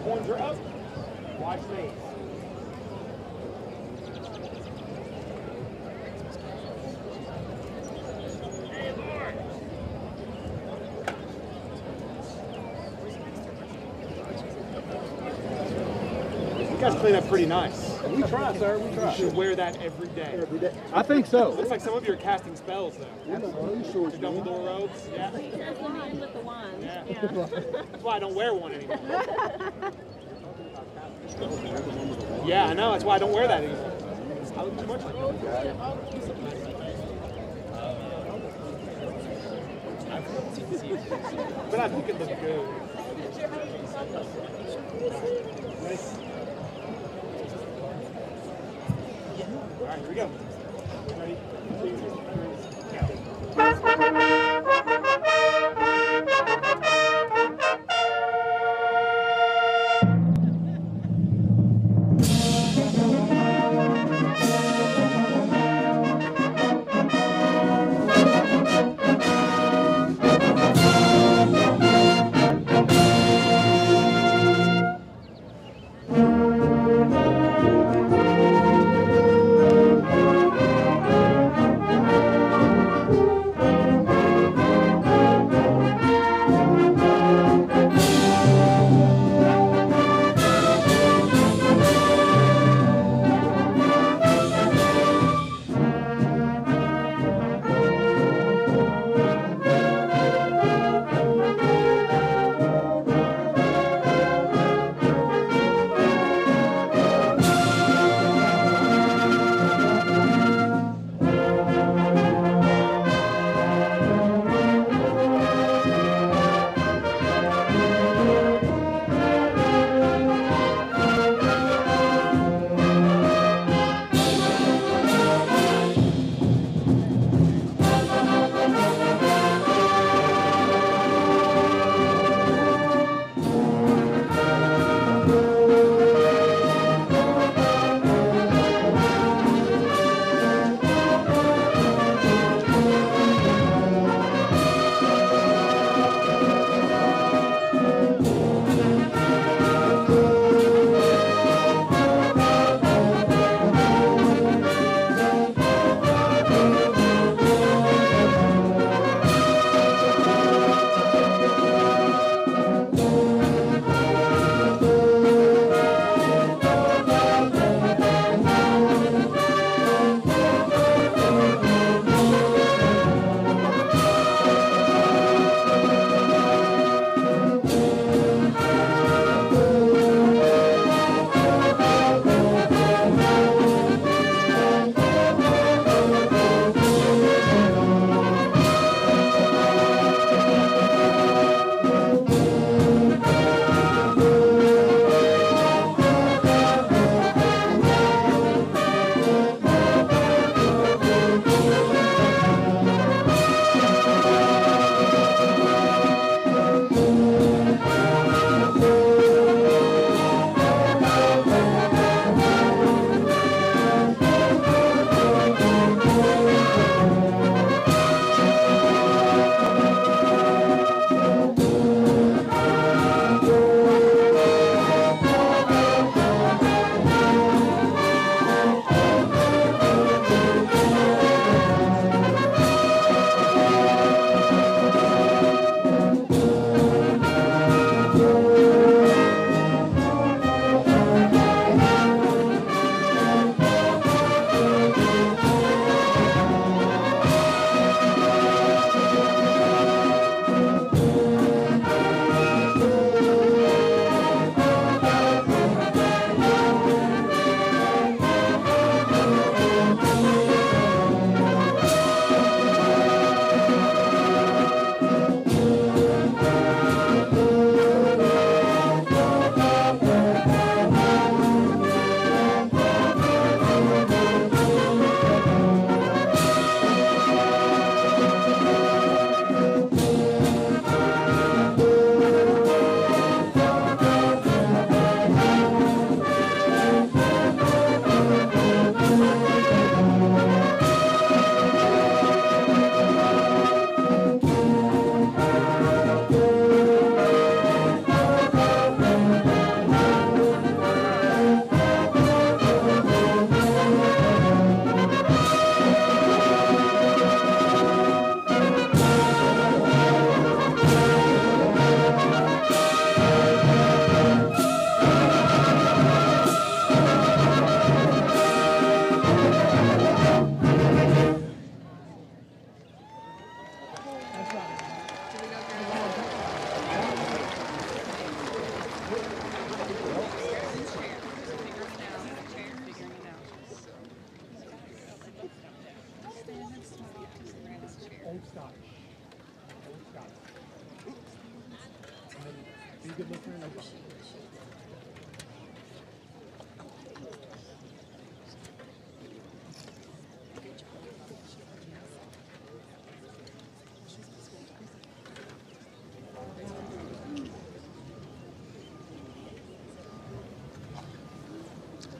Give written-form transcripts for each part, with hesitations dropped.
Horns are up. Watch me. You guys clean up pretty nice. We try, sir. We try. You should wear that every day. Every day. I think so. Looks like some of you are casting spells though. Absolutely sure. The Dumbledore robes. Yeah. There's the man with the wand. Yeah. Yeah. That's why I don't wear one anymore. Yeah, I know. That's why I don't wear that anymore. I look too much like that. But I think it looks good. All right, here we go. Ready? 2, 3, go.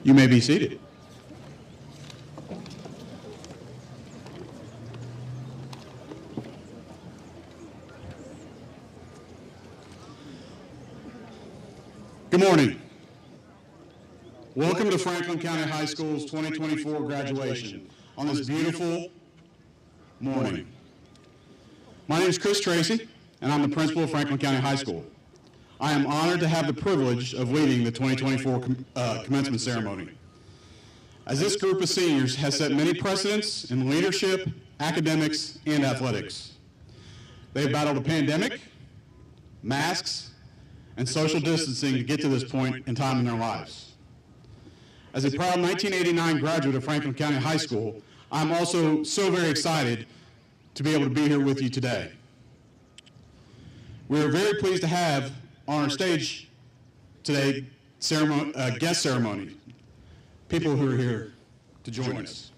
You may be seated. Good morning. Welcome to Franklin County High School's 2024 graduation on this beautiful morning. My name is Chris Tracy, and I'm the principal of Franklin County High School. I am honored to have the privilege of leading the 2024 commencement ceremony, as this group of seniors has set many precedents in leadership, academics, and athletics. They've battled a pandemic, masks, and social distancing to get to this point in time in their lives. As a proud 1989 graduate of Franklin County High School, I'm also so very excited to be able to be here with you today. We are very pleased to have on our stage today guest ceremony, people who are here to join us.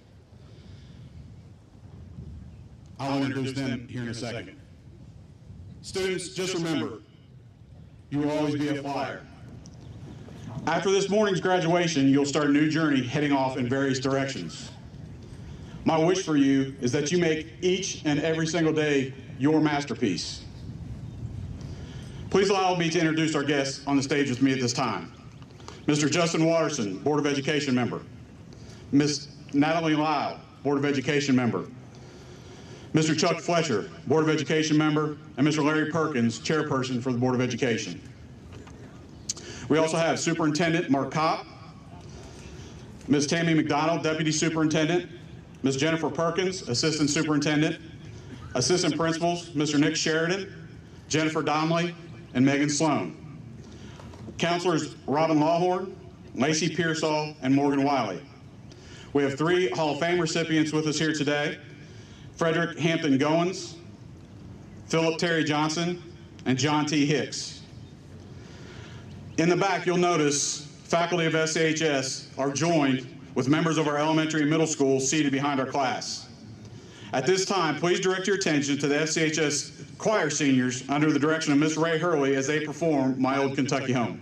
I'll introduce them here in a second. Students, just remember, you will always be a flyer. After this morning's graduation, you'll start a new journey heading off in various directions. My wish for you is that you make each and every single day your masterpiece. Please allow me to introduce our guests on the stage with me at this time. Mr. Justin Watterson, Board of Education member. Ms. Natalie Lyle, Board of Education member. Mr. Chuck Fletcher, Board of Education member, and Mr. Larry Perkins, chairperson for the Board of Education. We also have Superintendent Mark Kopp, Ms. Tammy McDonald, Deputy Superintendent, Ms. Jennifer Perkins, Assistant Superintendent, Assistant Principals, Mr. Nick Sheridan, Jennifer Donnelly, and Megan Sloan. Counselors Robin Lawhorn, Lacey Pearsall, and Morgan Wiley. We have 3 Hall of Fame recipients with us here today: Frederick Hampton Goins, Philip Terry Johnson, and John T. Hicks. In the back, you'll notice faculty of FCHS are joined with members of our elementary and middle school seated behind our class. At this time, please direct your attention to the FCHS choir seniors under the direction of Miss Ray Hurley as they perform My Old Kentucky Home.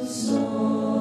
Song.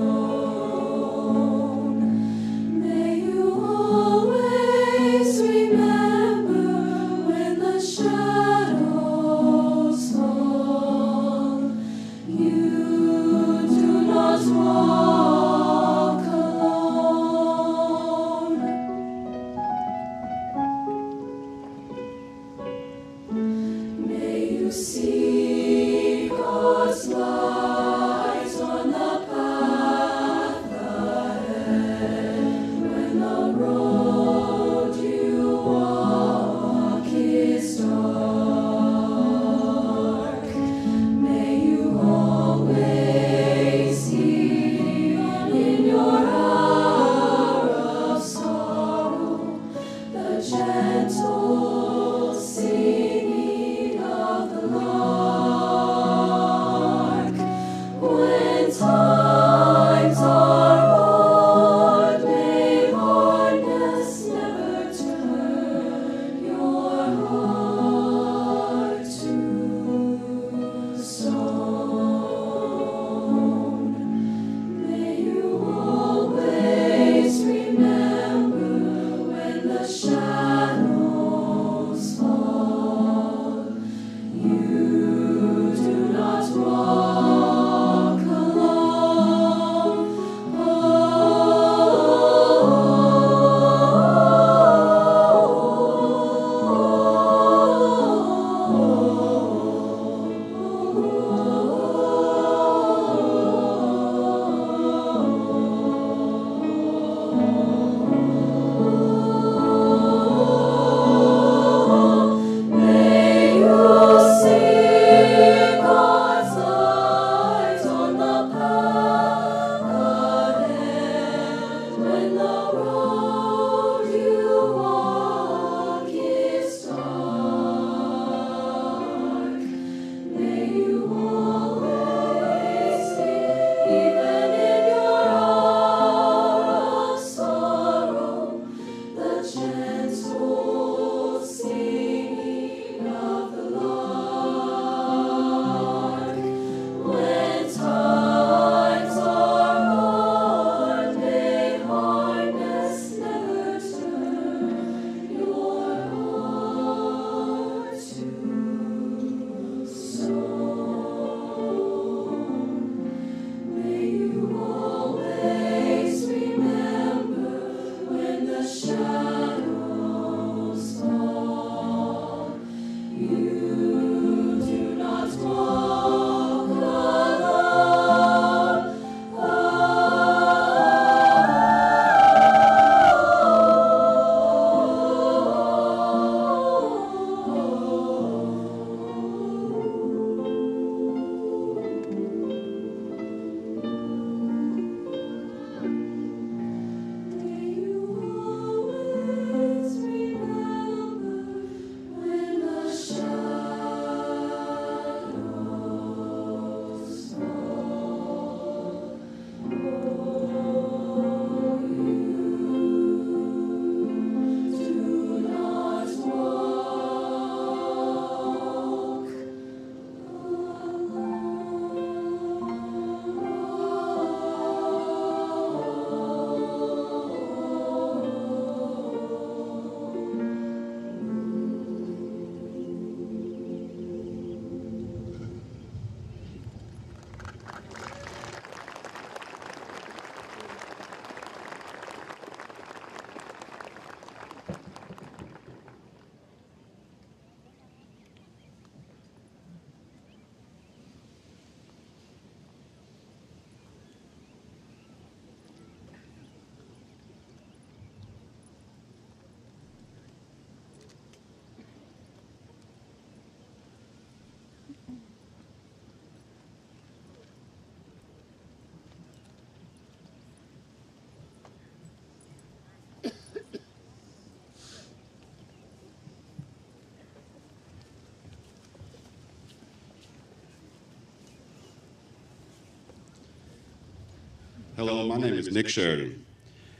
Hello, my name is Nick Sheridan,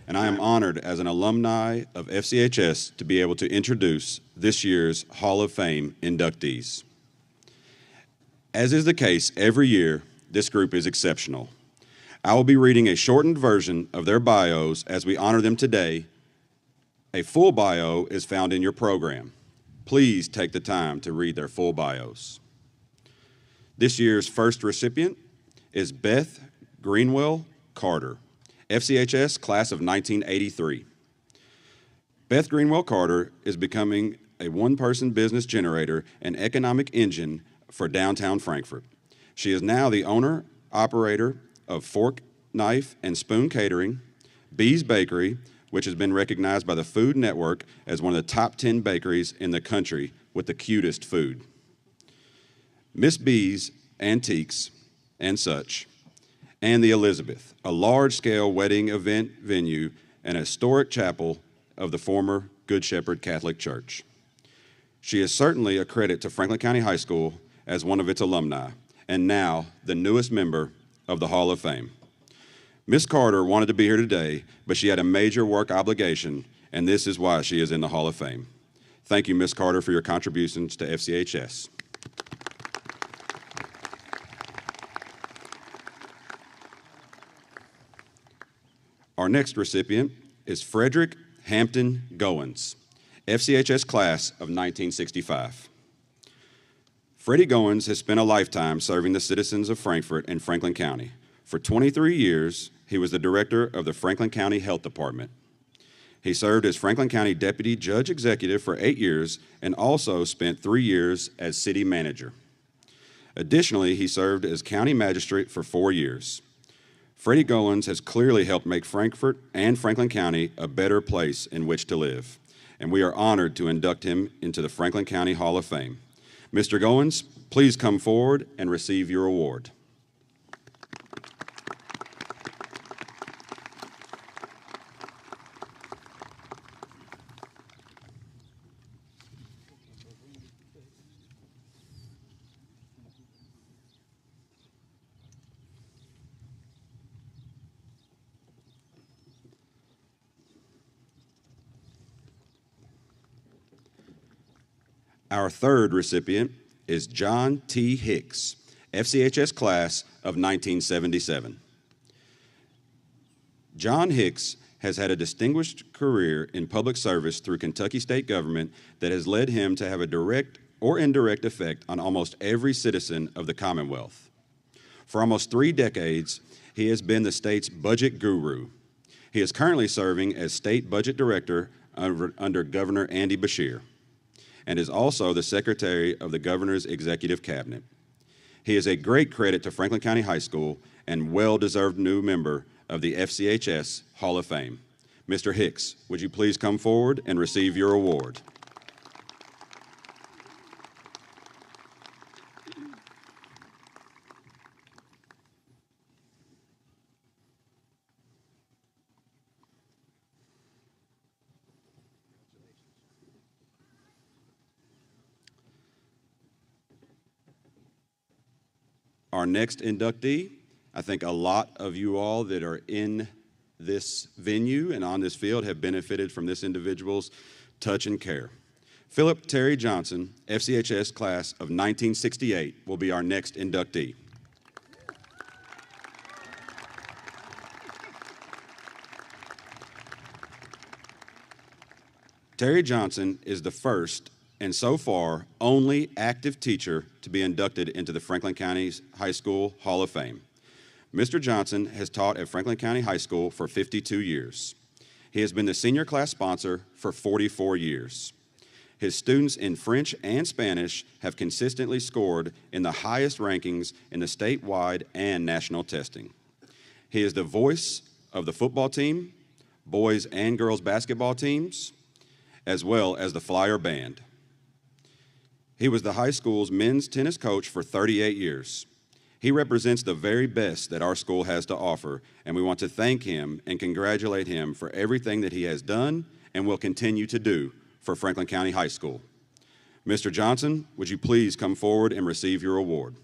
and I am honored as an alumni of FCHS to be able to introduce this year's Hall of Fame inductees. As is the case every year, this group is exceptional. I will be reading a shortened version of their bios as we honor them today. A full bio is found in your program. Please take the time to read their full bios. This year's first recipient is Beth Greenwell Carter, FCHS class of 1983. Beth Greenwell Carter is becoming a one-person business generator and economic engine for downtown Frankfort. She is now the owner-operator of Fork, Knife, and Spoon Catering, Bee's Bakery, which has been recognized by the Food Network as one of the top 10 bakeries in the country with the cutest food. Miss B's Antiques and Such, and the Elizabeth, a large-scale wedding event venue and a historic chapel of the former Good Shepherd Catholic Church. She is certainly a credit to Franklin County High School as one of its alumni, and now the newest member of the Hall of Fame. Miss Carter wanted to be here today, but she had a major work obligation, and this is why she is in the Hall of Fame. Thank you, Miss Carter, for your contributions to FCHS. Our next recipient is Frederick Hampton Goins, FCHS class of 1965. Freddie Goins has spent a lifetime serving the citizens of Frankfort and Franklin County. For 23 years, he was the director of the Franklin County Health Department. He served as Franklin County Deputy Judge Executive for 8 years and also spent 3 years as city manager. Additionally, he served as county magistrate for 4 years. Freddie Goins has clearly helped make Frankfort and Franklin County a better place in which to live, and we are honored to induct him into the Franklin County Hall of Fame. Mr. Goins, please come forward and receive your award. Our third recipient is John T. Hicks, FCHS class of 1977. John Hicks has had a distinguished career in public service through Kentucky state government that has led him to have a direct or indirect effect on almost every citizen of the Commonwealth. For almost 3 decades, he has been the state's budget guru. He is currently serving as state budget director under Governor Andy Beshear, and is also the secretary of the governor's executive cabinet. He is a great credit to Franklin County High School and well-deserved new member of the FCHS Hall of Fame. Mr. Hicks, would you please come forward and receive your award? Our next inductee, I think a lot of you all that are in this venue and on this field have benefited from this individual's touch and care. Philip Terry Johnson, FCHS class of 1968, will be our next inductee. Terry Johnson is the first and so far only active teacher to be inducted into the Franklin County High School Hall of Fame. Mr. Johnson has taught at Franklin County High School for 52 years. He has been the senior class sponsor for 44 years. His students in French and Spanish have consistently scored in the highest rankings in the statewide and national testing. He is the voice of the football team, boys and girls basketball teams, as well as the Flyer Band. He was the high school's men's tennis coach for 38 years. He represents the very best that our school has to offer, and we want to thank him and congratulate him for everything that he has done and will continue to do for Franklin County High School. Mr. Johnson, would you please come forward and receive your award?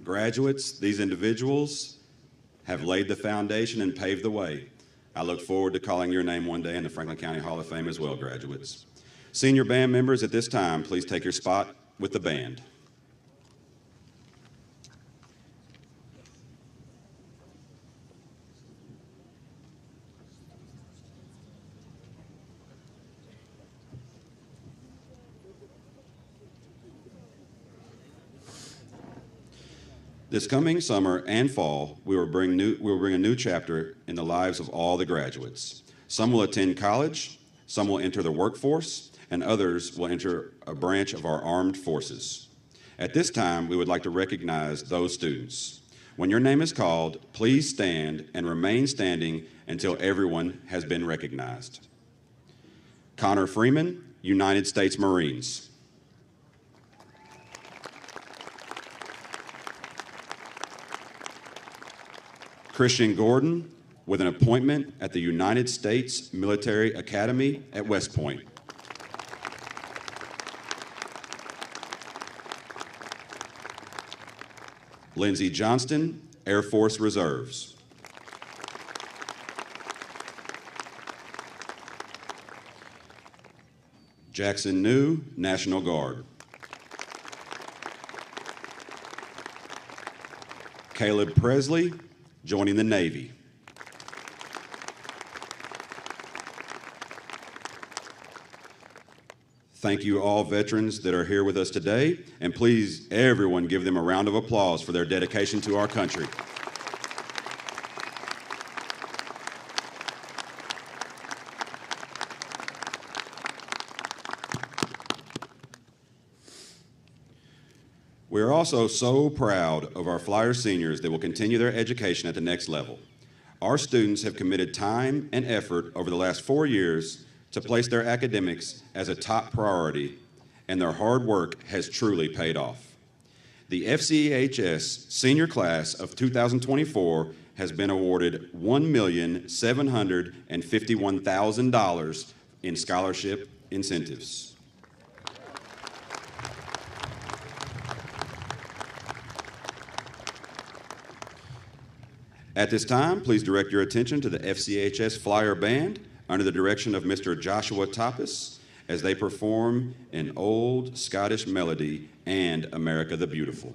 Graduates, these individuals have laid the foundation and paved the way. I look forward to calling your name one day in the Franklin County Hall of Fame as well, graduates. Senior band members, at this time, please take your spot with the band. This coming summer and fall, we will bring a new chapter in the lives of all the graduates. Some will attend college, some will enter the workforce, and others will enter a branch of our armed forces. At this time, we would like to recognize those students. When your name is called, please stand and remain standing until everyone has been recognized. Connor Freeman, United States Marines. Christian Gordon, with an appointment at the United States Military Academy at West Point. Lindsey Johnston, Air Force Reserves. Jackson New, National Guard. Caleb Presley, joining the Navy. Thank you all veterans that are here with us today, and please, everyone, give them a round of applause for their dedication to our country. We are also so proud of our Flyer seniors that will continue their education at the next level. Our students have committed time and effort over the last 4 years to place their academics as a top priority, and their hard work has truly paid off. The FCHS senior class of 2024 has been awarded $1,751,000 in scholarship incentives. At this time, please direct your attention to the FCHS Flyer Band under the direction of Mr. Joshua Toppis as they perform an old Scottish melody and America the Beautiful.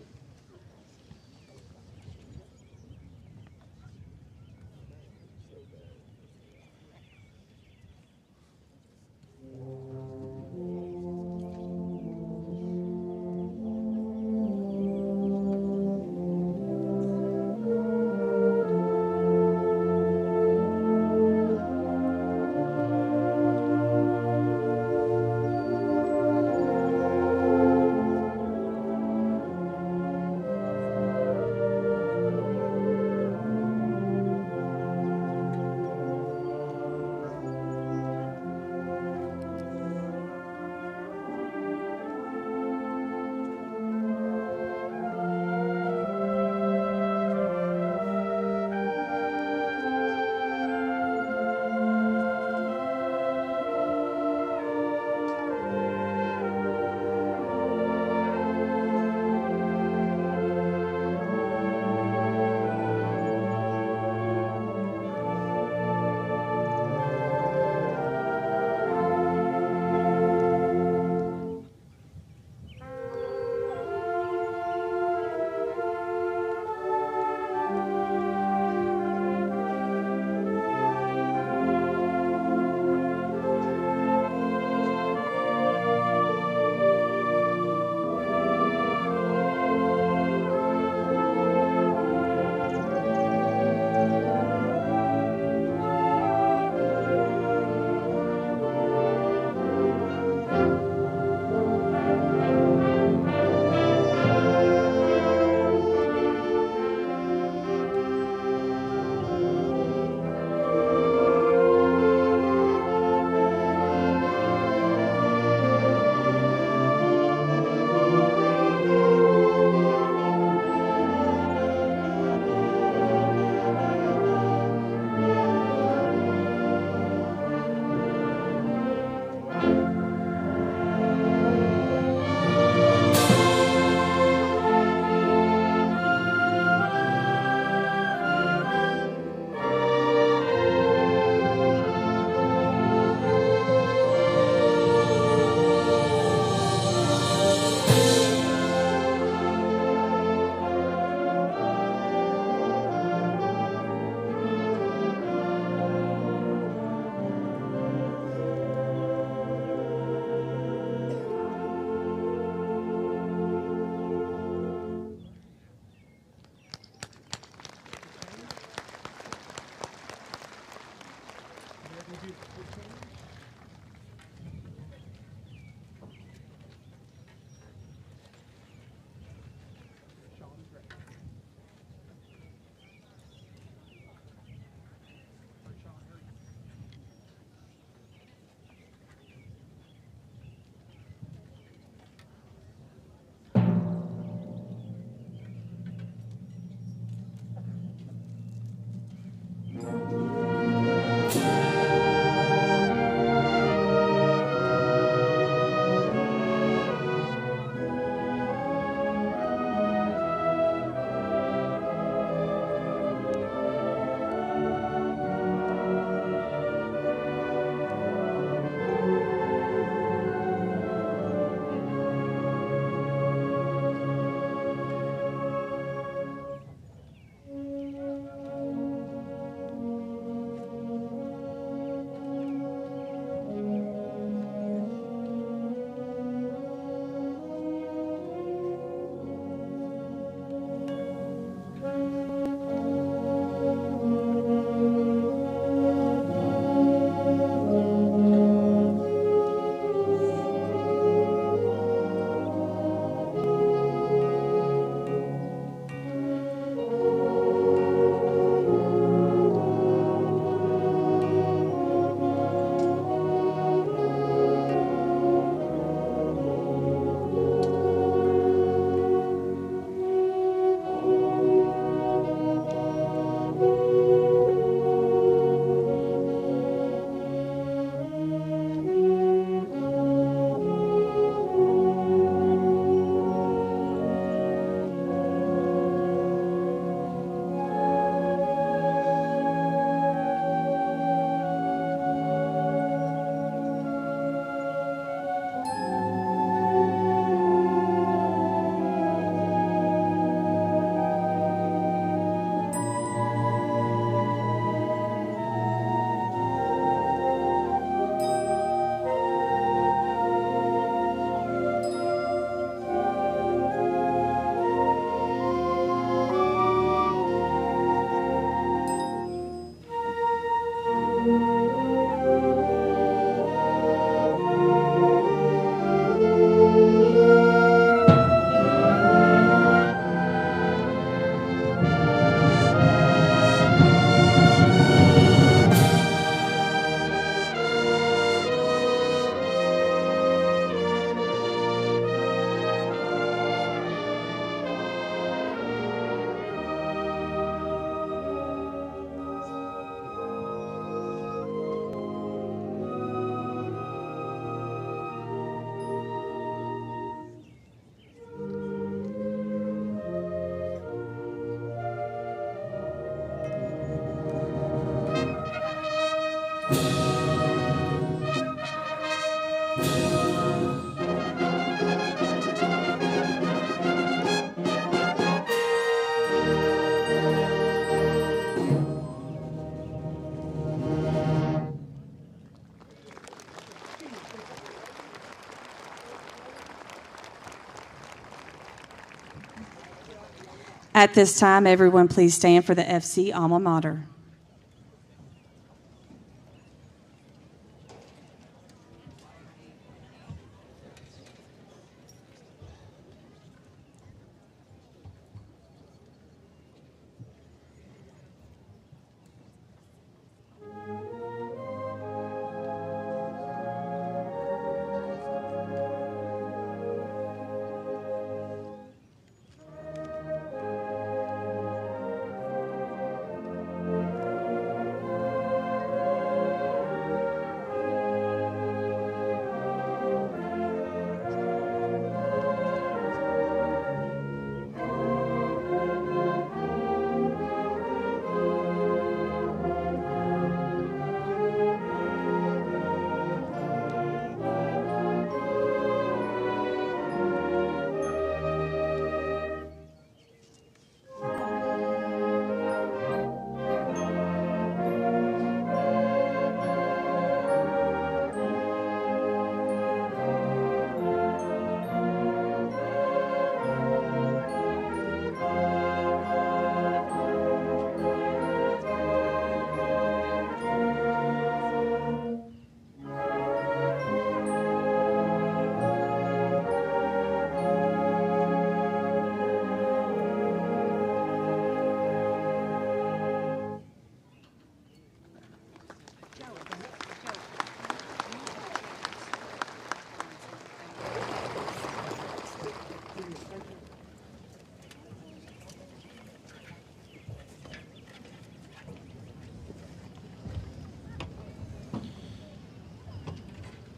At this time, everyone please stand for the FC Alma Mater.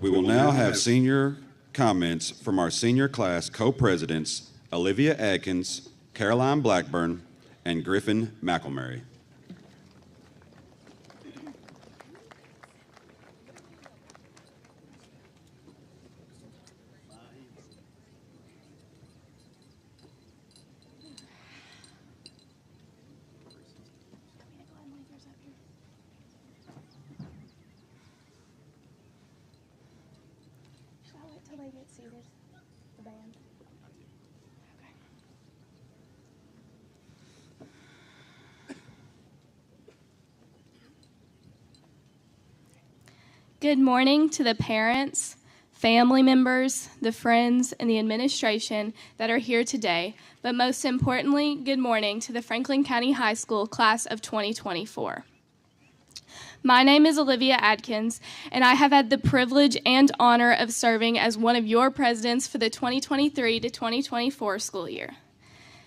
We will now have senior comments from our senior class co-presidents, Olivia Adkins, Caroline Blackburn, and Griffin McElmurray. Good morning to the parents, family members, the friends, and the administration that are here today, but most importantly, good morning to the Franklin County High School class of 2024. My name is Olivia Adkins, and I have had the privilege and honor of serving as one of your presidents for the 2023 to 2024 school year.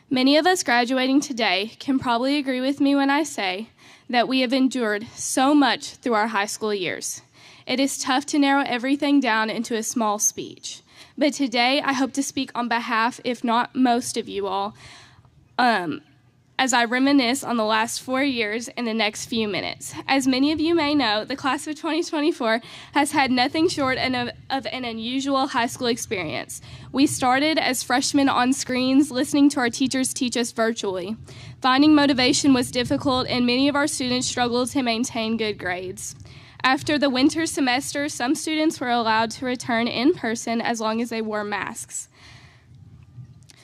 Many of us graduating today can probably agree with me when I say that we have endured so much through our high school years. It is tough to narrow everything down into a small speech, but today I hope to speak on behalf, if not most of you all, as I reminisce on the last 4 years in the next few minutes. As many of you may know, the class of 2024 has had nothing short of an unusual high school experience. We started as freshmen on screens, listening to our teachers teach us virtually. Finding motivation was difficult, and many of our students struggled to maintain good grades. After the winter semester, some students were allowed to return in person as long as they wore masks.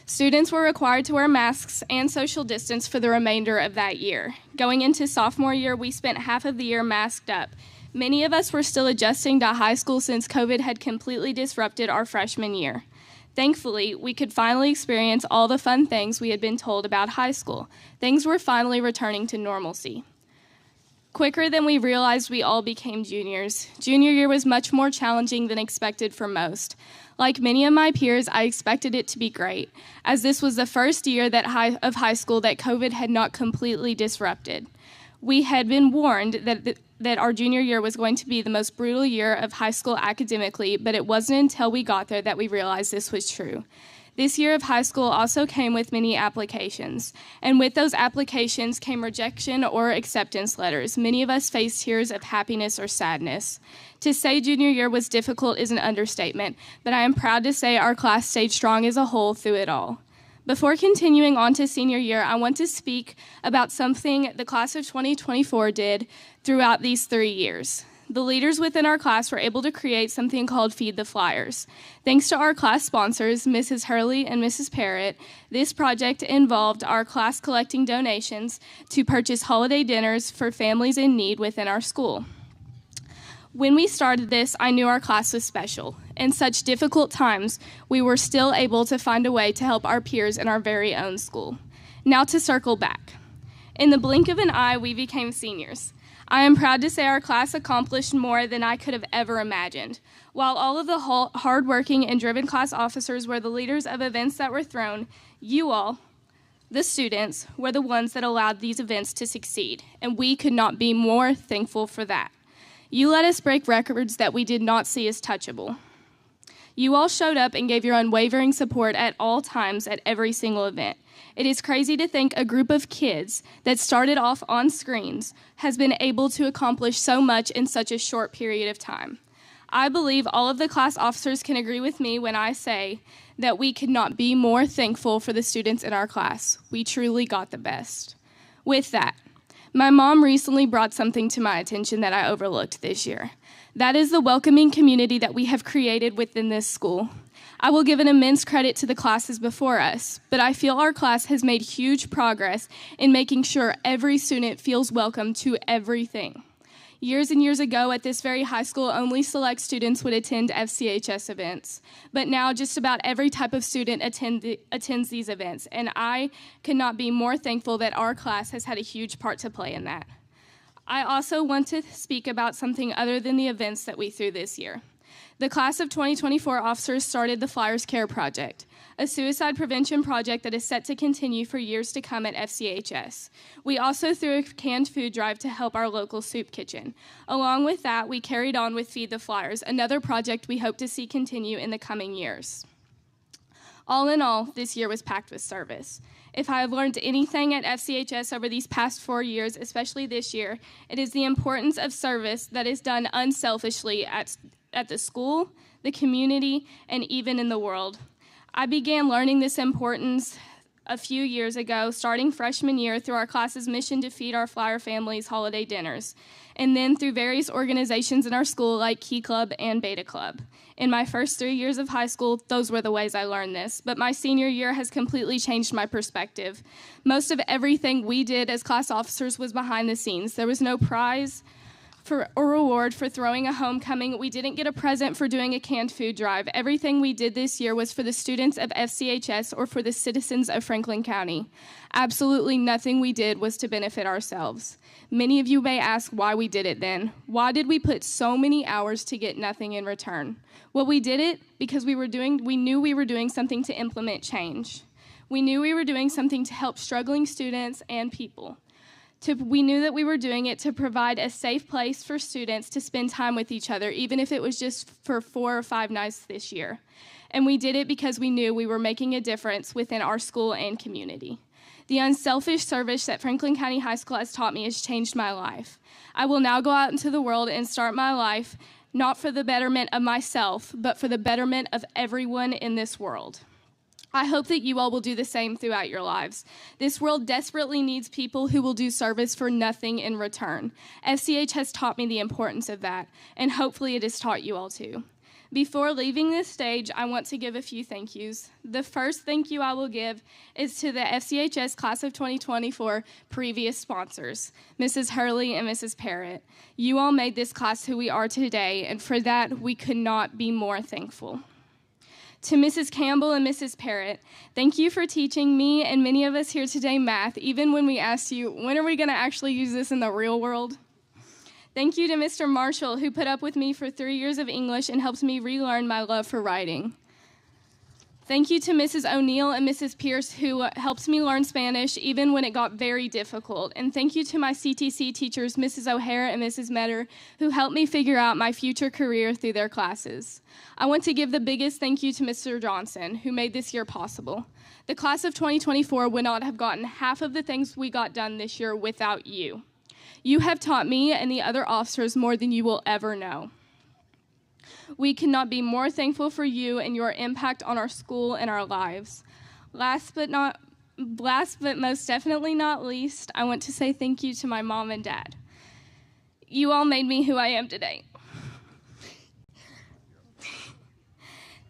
Students were required to wear masks and social distance for the remainder of that year. Going into sophomore year, we spent half of the year masked up. Many of us were still adjusting to high school since COVID had completely disrupted our freshman year. Thankfully, we could finally experience all the fun things we had been told about high school. Things were finally returning to normalcy. Quicker than we realized, we all became juniors. Junior year was much more challenging than expected for most. Like many of my peers, I expected it to be great, as this was the first year of high school that COVID had not completely disrupted. We had been warned that our junior year was going to be the most brutal year of high school academically, but it wasn't until we got there that we realized this was true. This year of high school also came with many applications, and with those applications came rejection or acceptance letters. Many of us faced tears of happiness or sadness. To say junior year was difficult is an understatement, but I am proud to say our class stayed strong as a whole through it all. Before continuing on to senior year, I want to speak about something the class of 2024 did throughout these 3 years. the leaders within our class were able to create something called Feed the Flyers. Thanks to our class sponsors, Mrs. Hurley and Mrs. Parrott, this project involved our class collecting donations to purchase holiday dinners for families in need within our school. When we started this, I knew our class was special. In such difficult times, we were still able to find a way to help our peers in our very own school. Now to circle back. In the blink of an eye, we became seniors. I am proud to say our class accomplished more than I could have ever imagined. While all of the hardworking and driven class officers were the leaders of events that were thrown, you all, the students, were the ones that allowed these events to succeed, and we could not be more thankful for that. You let us break records that we did not see as touchable. You all showed up and gave your unwavering support at all times at every single event. It is crazy to think a group of kids that started off on screens has been able to accomplish so much in such a short period of time. I believe all of the class officers can agree with me when I say that we could not be more thankful for the students in our class. We truly got the best. With that, my mom recently brought something to my attention that I overlooked this year. That is the welcoming community that we have created within this school. I will give an immense credit to the classes before us, but I feel our class has made huge progress in making sure every student feels welcome to everything. Years and years ago at this very high school, only select students would attend FCHS events. But now just about every type of student attends these events, and I could not be more thankful that our class has had a huge part to play in that. I also want to speak about something other than the events that we threw this year. The class of 2024 officers started the Flyers Care Project, a suicide prevention project that is set to continue for years to come at FCHS. We also threw a canned food drive to help our local soup kitchen. Along with that, we carried on with Feed the Flyers, another project we hope to see continue in the coming years. All in all, this year was packed with service. If I have learned anything at FCHS over these past 4 years, especially this year, it is the importance of service that is done unselfishly at the school, the community, and even in the world. I began learning this importance a few years ago, starting freshman year through our class's mission to feed our Flyer families holiday dinners, and then through various organizations in our school like Key Club and Beta Club. In my first 3 years of high school, those were the ways I learned this, but my senior year has completely changed my perspective. Most of everything we did as class officers was behind the scenes. There was no prize or reward for throwing a homecoming. We didn't get a present for doing a canned food drive. Everything we did this year was for the students of FCHS or for the citizens of Franklin County. Absolutely nothing we did was to benefit ourselves. Many of you may ask why we did it then. Why did we put so many hours to get nothing in return? Well, we did it because we knew we were doing something to implement change. We knew we were doing something to help struggling students and people. We knew that we were doing it to provide a safe place for students to spend time with each other, even if it was just for 4 or 5 nights this year. And we did it because we knew we were making a difference within our school and community. The unselfish service that Franklin County High School has taught me has changed my life. I will now go out into the world and start my life not for the betterment of myself, but for the betterment of everyone in this world. I hope that you all will do the same throughout your lives. This world desperately needs people who will do service for nothing in return. FCH has taught me the importance of that, and hopefully it has taught you all too. Before leaving this stage, I want to give a few thank yous. The first thank you I will give is to the FCHS Class of 2024 previous sponsors, Mrs. Hurley and Mrs. Parrott. You all made this class who we are today, and for that, we could not be more thankful. To Mrs. Campbell and Mrs. Parrott, thank you for teaching me and many of us here today math, even when we asked you, when are we going to actually use this in the real world? Thank you to Mr. Marshall, who put up with me for 3 years of English and helped me relearn my love for writing. Thank you to Mrs. O'Neill and Mrs. Pierce, who helped me learn Spanish even when it got very difficult. And thank you to my CTC teachers, Mrs. O'Hara and Mrs. Metter, who helped me figure out my future career through their classes. I want to give the biggest thank you to Mr. Johnson, who made this year possible. The class of 2024 would not have gotten half of the things we got done this year without you. You have taught me and the other officers more than you will ever know. We cannot be more thankful for you and your impact on our school and our lives. Last but most definitely not least, I want to say thank you to my mom and dad. You all made me who I am today.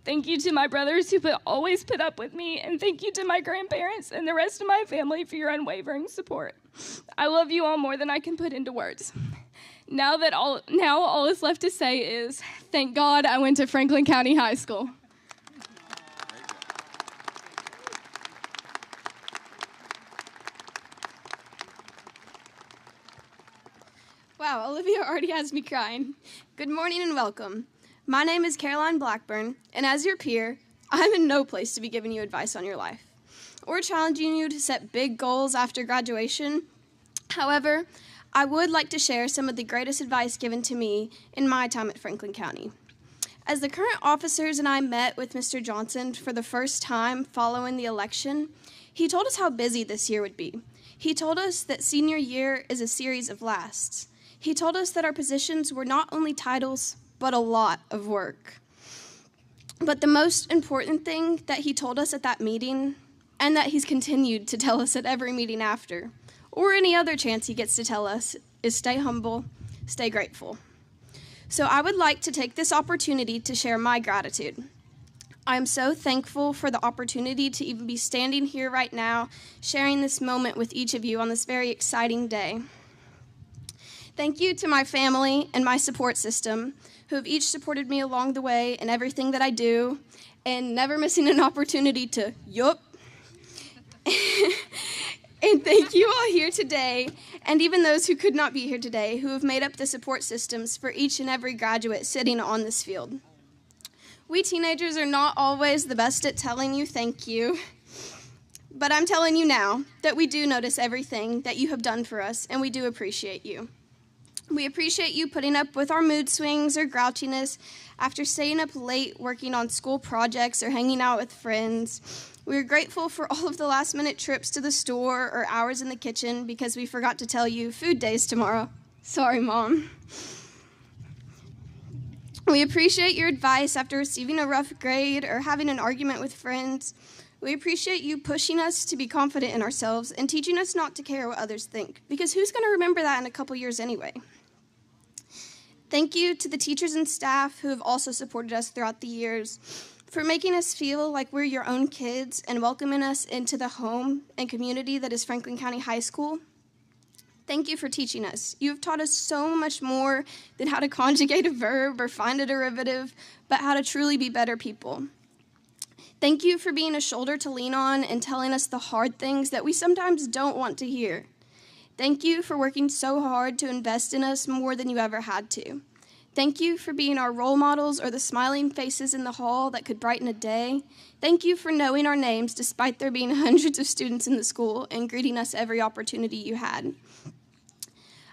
Thank you to my brothers who always put up with me, and thank you to my grandparents and the rest of my family for your unwavering support. I love you all more than I can put into words. Now all is left to say is, thank God I went to Franklin County High School. Wow, Olivia already has me crying. Good morning and welcome. My name is Caroline Blackburn, and as your peer, I'm in no place to be giving you advice on your life or challenging you to set big goals after graduation. However, I would like to share some of the greatest advice given to me in my time at Franklin County. As the current officers and I met with Mr. Johnson for the first time following the election, he told us how busy this year would be. He told us that senior year is a series of lasts. He told us that our positions were not only titles, but a lot of work. But the most important thing that he told us at that meeting, and that he's continued to tell us at every meeting after, or any other chance he gets to tell us, is stay humble, stay grateful. So I would like to take this opportunity to share my gratitude. I am so thankful for the opportunity to even be standing here right now, sharing this moment with each of you on this very exciting day. Thank you to my family and my support system, who have each supported me along the way in everything that I do, and never missing an opportunity to yup. And thank you all here today, and even those who could not be here today, who have made up the support systems for each and every graduate sitting on this field. We teenagers are not always the best at telling you thank you, but I'm telling you now that we do notice everything that you have done for us, and we do appreciate you. We appreciate you putting up with our mood swings or grouchiness after staying up late working on school projects or hanging out with friends. We are grateful for all of the last-minute trips to the store or hours in the kitchen because we forgot to tell you food days tomorrow. Sorry, Mom. We appreciate your advice after receiving a rough grade or having an argument with friends. We appreciate you pushing us to be confident in ourselves and teaching us not to care what others think, because who's going to remember that in a couple years anyway? Thank you to the teachers and staff who have also supported us throughout the years for making us feel like we're your own kids and welcoming us into the home and community that is Franklin County High School. Thank you for teaching us. You have taught us so much more than how to conjugate a verb or find a derivative, but how to truly be better people. Thank you for being a shoulder to lean on and telling us the hard things that we sometimes don't want to hear. Thank you for working so hard to invest in us more than you ever had to. Thank you for being our role models or the smiling faces in the hall that could brighten a day. Thank you for knowing our names despite there being hundreds of students in the school and greeting us every opportunity you had.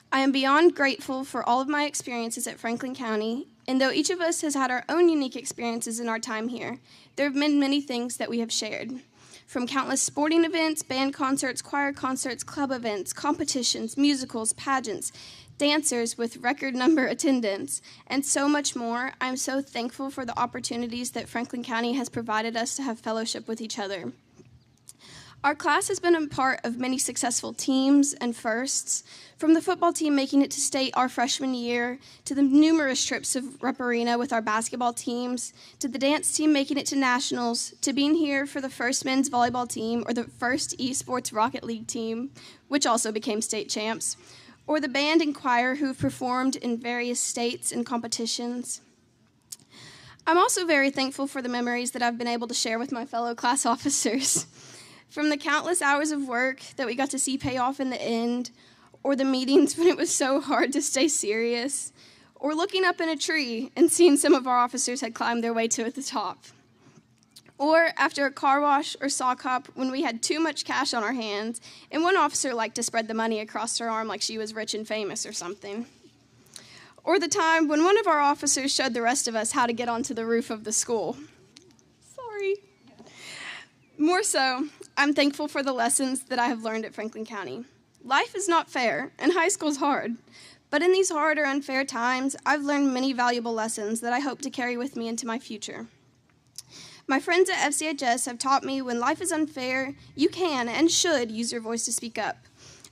I am beyond grateful for all of my experiences at Franklin County, and though each of us has had our own unique experiences in our time here, there have been many things that we have shared. From countless sporting events, band concerts, choir concerts, club events, competitions, musicals, pageants, dancers with record number attendance, and so much more, I'm so thankful for the opportunities that Franklin County has provided us to have fellowship with each other. Our class has been a part of many successful teams and firsts, from the football team making it to state our freshman year, to the numerous trips to Rupp Arena with our basketball teams, to the dance team making it to nationals, to being here for the first men's volleyball team or the first esports Rocket League team, which also became state champs, or the band and choir who've performed in various states and competitions. I'm also very thankful for the memories that I've been able to share with my fellow class officers. From the countless hours of work that we got to see pay off in the end, or the meetings when it was so hard to stay serious, or looking up in a tree and seeing some of our officers had climbed their way to the top. Or after a car wash or sock hop when we had too much cash on our hands and one officer liked to spread the money across her arm like she was rich and famous or something. Or the time when one of our officers showed the rest of us how to get onto the roof of the school. Sorry. More so, I'm thankful for the lessons that I have learned at Franklin County. Life is not fair, and high school's hard. But in these hard or unfair times, I've learned many valuable lessons that I hope to carry with me into my future. My friends at FCHS have taught me when life is unfair, you can and should use your voice to speak up.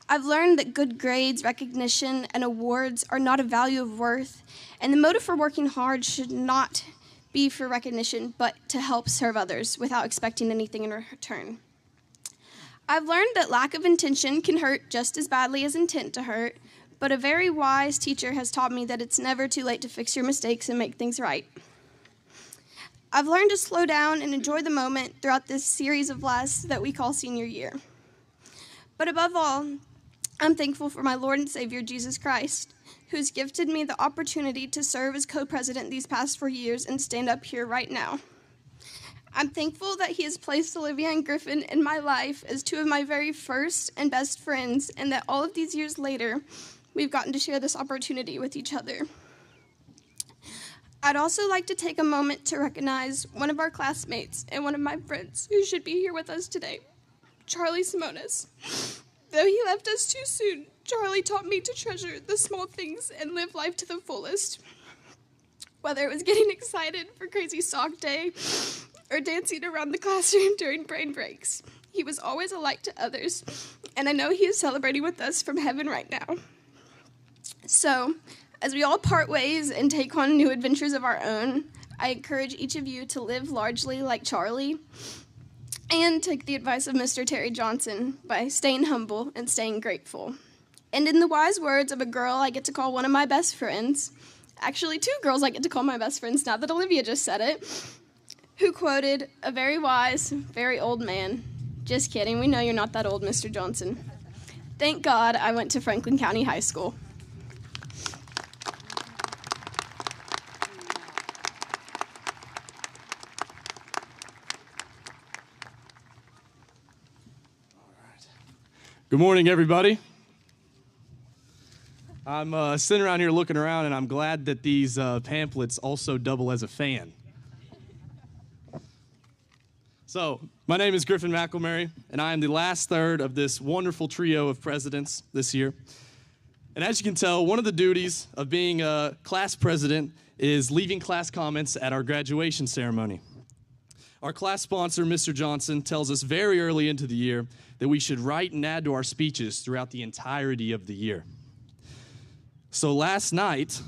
I've learned that good grades, recognition, and awards are not a value of worth, and the motive for working hard should not be for recognition, but to help serve others without expecting anything in return. I've learned that lack of intention can hurt just as badly as intent to hurt, but a very wise teacher has taught me that it's never too late to fix your mistakes and make things right. I've learned to slow down and enjoy the moment throughout this series of lasts that we call senior year. But above all, I'm thankful for my Lord and Savior, Jesus Christ, who's gifted me the opportunity to serve as co-president these past 4 years and stand up here right now. I'm thankful that he has placed Olivia and Griffin in my life as two of my very first and best friends, and that all of these years later, we've gotten to share this opportunity with each other. I'd also like to take a moment to recognize one of our classmates and one of my friends who should be here with us today, Charlie Simonis. Though he left us too soon, Charlie taught me to treasure the small things and live life to the fullest. Whether it was getting excited for crazy sock day or dancing around the classroom during brain breaks, he was always a light to others, and I know he is celebrating with us from heaven right now. So, as we all part ways and take on new adventures of our own, I encourage each of you to live largely like Charlie and take the advice of Mr. Terry Johnson by staying humble and staying grateful. And in the wise words of a girl I get to call one of my best friends, actually 2 girls I get to call my best friends now that Olivia just said it, who quoted a very wise, very old man. Just kidding, we know you're not that old, Mr. Johnson. Thank God I went to Franklin County High School. Good morning, everybody. I'm sitting around here looking around, and I'm glad that these pamphlets also double as a fan. So, my name is Griffin McElmurray, and I am the last third of this wonderful trio of presidents this year. And as you can tell, one of the duties of being a class president is leaving class comments at our graduation ceremony. Our class sponsor, Mr. Johnson, tells us very early into the year that we should write and add to our speeches throughout the entirety of the year. So last night,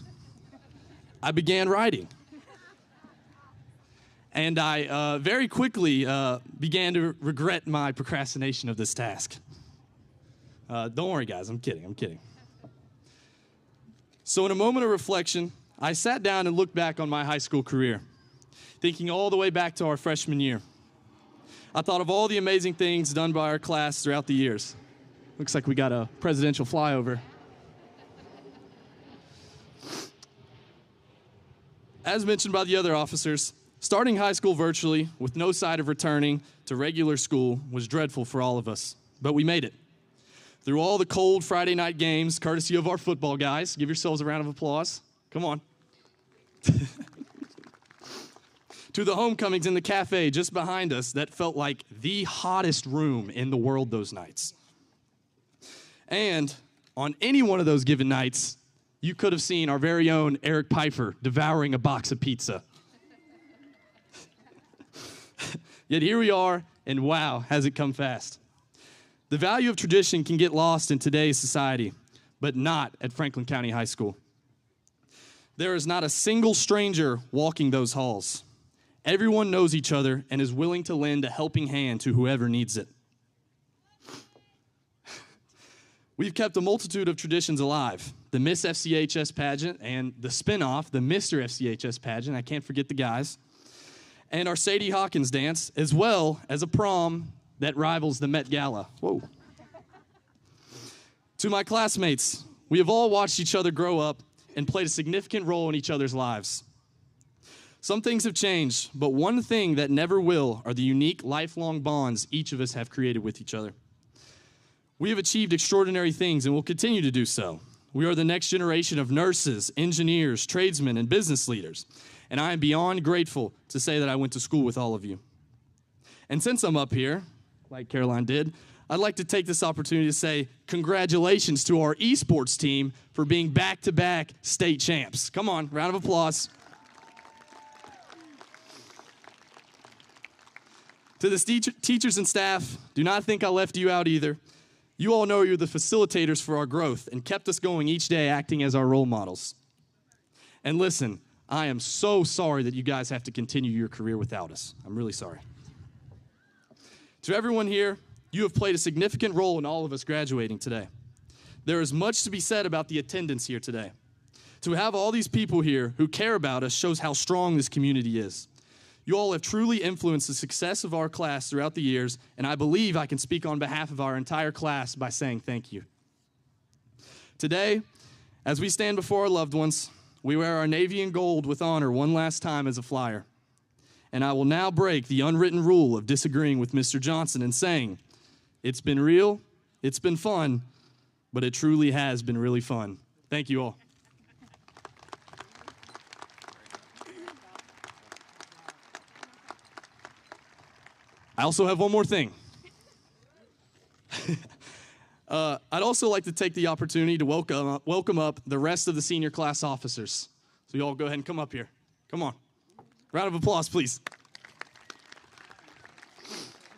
I began writing. And I very quickly began to regret my procrastination of this task. Don't worry, guys, I'm kidding. So in a moment of reflection, I sat down and looked back on my high school career, thinking all the way back to our freshman year. I thought of all the amazing things done by our class throughout the years. Looks like we got a presidential flyover. As mentioned by the other officers, starting high school virtually with no sight of returning to regular school was dreadful for all of us, but we made it. Through all the cold Friday night games, courtesy of our football guys, give yourselves a round of applause. Come on. To the homecomings in the cafe just behind us that felt like the hottest room in the world those nights. And on any one of those given nights, you could have seen our very own Eric Pfeiffer devouring a box of pizza. Yet here we are, and wow, has it come fast. The value of tradition can get lost in today's society, but not at Franklin County High School. There is not a single stranger walking those halls. Everyone knows each other and is willing to lend a helping hand to whoever needs it. We've kept a multitude of traditions alive. The Miss FCHS pageant and the spinoff, the Mr. FCHS pageant, I can't forget the guys, and our Sadie Hawkins dance, as well as a prom that rivals the Met Gala. Whoa. To my classmates, we have all watched each other grow up and played a significant role in each other's lives. Some things have changed, but one thing that never will are the unique lifelong bonds each of us have created with each other. We have achieved extraordinary things and will continue to do so. We are the next generation of nurses, engineers, tradesmen, and business leaders, and I am beyond grateful to say that I went to school with all of you. And since I'm up here, like Caroline did, I'd like to take this opportunity to say congratulations to our esports team for being back-to-back state champs. Come on, round of applause. To the teachers and staff, do not think I left you out either. You all know you're the facilitators for our growth and kept us going each day acting as our role models. And listen, I am so sorry that you guys have to continue your career without us. I'm really sorry. To everyone here, you have played a significant role in all of us graduating today. There is much to be said about the attendance here today. To have all these people here who care about us shows how strong this community is. You all have truly influenced the success of our class throughout the years, and I believe I can speak on behalf of our entire class by saying thank you. Today, as we stand before our loved ones, we wear our navy and gold with honor one last time as a flyer. And I will now break the unwritten rule of disagreeing with Mr. Johnson and saying, it's been real, it's been fun, but it truly has been really fun. Thank you all. I also have one more thing. I'd also like to take the opportunity to welcome up the rest of the senior class officers. So you all go ahead and come up here. Come on. Round of applause, please.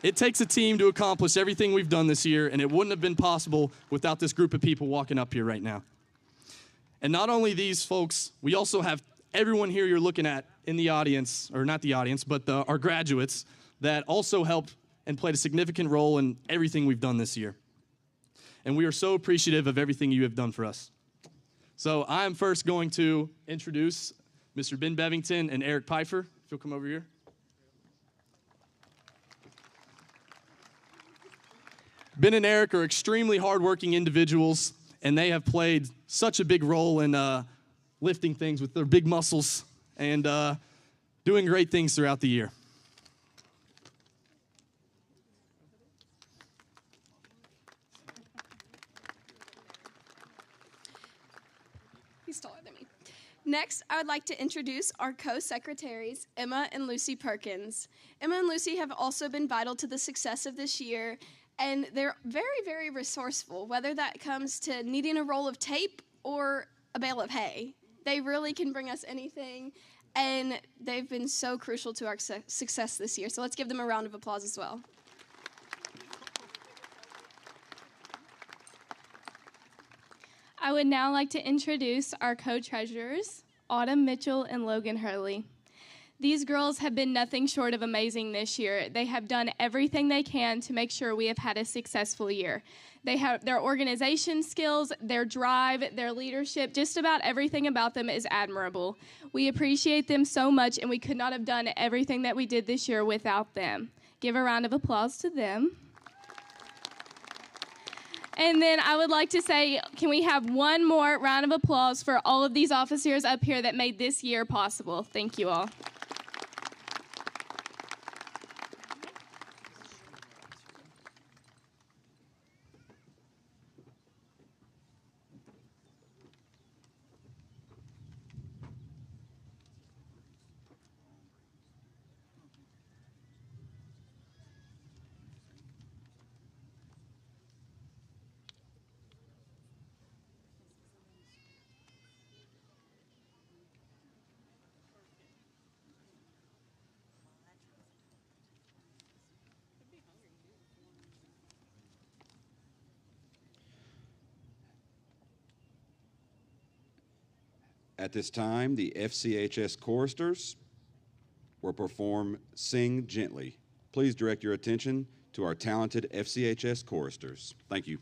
It takes a team to accomplish everything we've done this year, and it wouldn't have been possible without this group of people walking up here right now. And not only these folks, we also have everyone here you're looking at in the audience, or not the audience, but our graduates, that also helped and played a significant role in everything we've done this year. And we are so appreciative of everything you have done for us. So I'm first going to introduce Mr. Ben Bevington and Eric Pfeiffer, if you'll come over here. Ben and Eric are extremely hardworking individuals, and they have played such a big role in lifting things with their big muscles and doing great things throughout the year. He's taller than me. Next, I would like to introduce our co-secretaries, Emma and Lucy Perkins. Emma and Lucy have also been vital to the success of this year, and they're very, very resourceful, whether that comes to needing a roll of tape or a bale of hay. They really can bring us anything, and they've been so crucial to our success this year. So let's give them a round of applause as well. I would now like to introduce our co-treasurers, Autumn Mitchell and Logan Hurley. These girls have been nothing short of amazing this year. They have done everything they can to make sure we have had a successful year. They have their organization skills, their drive, their leadership, just about everything about them is admirable. We appreciate them so much, and we could not have done everything that we did this year without them. Give a round of applause to them. And then I would like to say, can we have one more round of applause for all of these officers up here that made this year possible? Thank you all. At this time, the FCHS choristers will perform Sing Gently. Please direct your attention to our talented FCHS choristers. Thank you.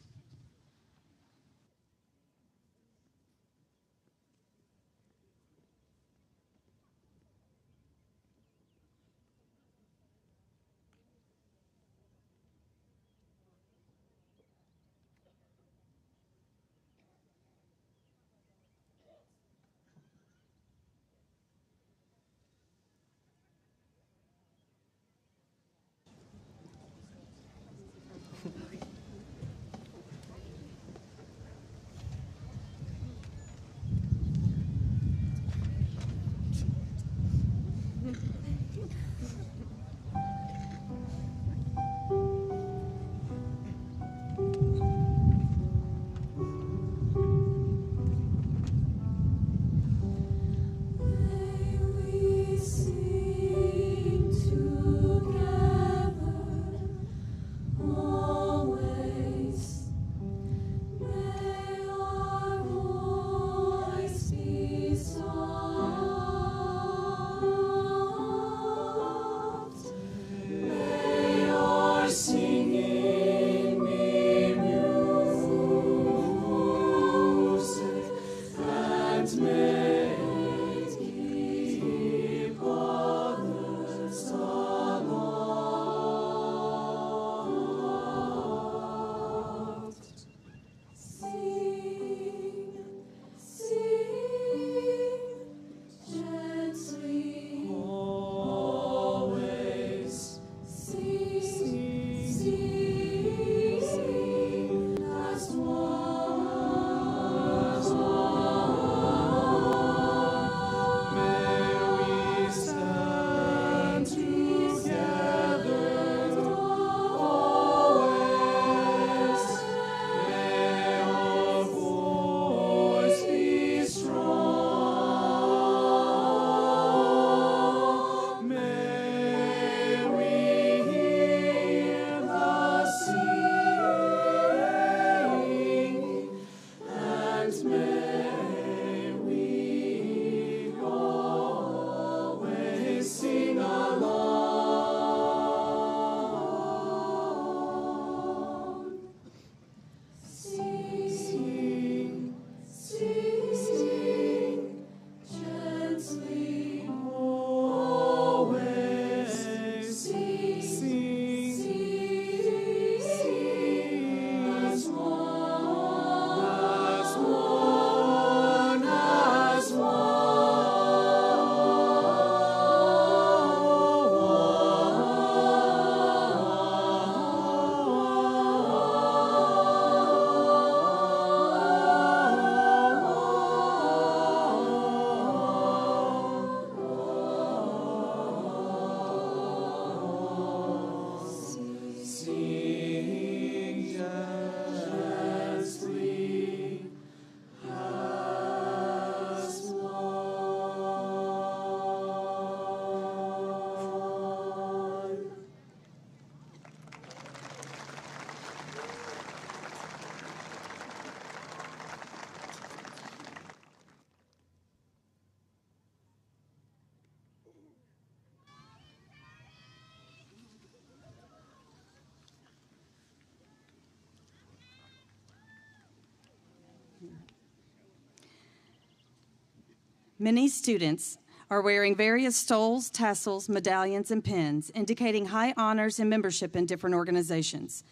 Many students are wearing various stoles, tassels, medallions, and pins, indicating high honors and membership in different organizations.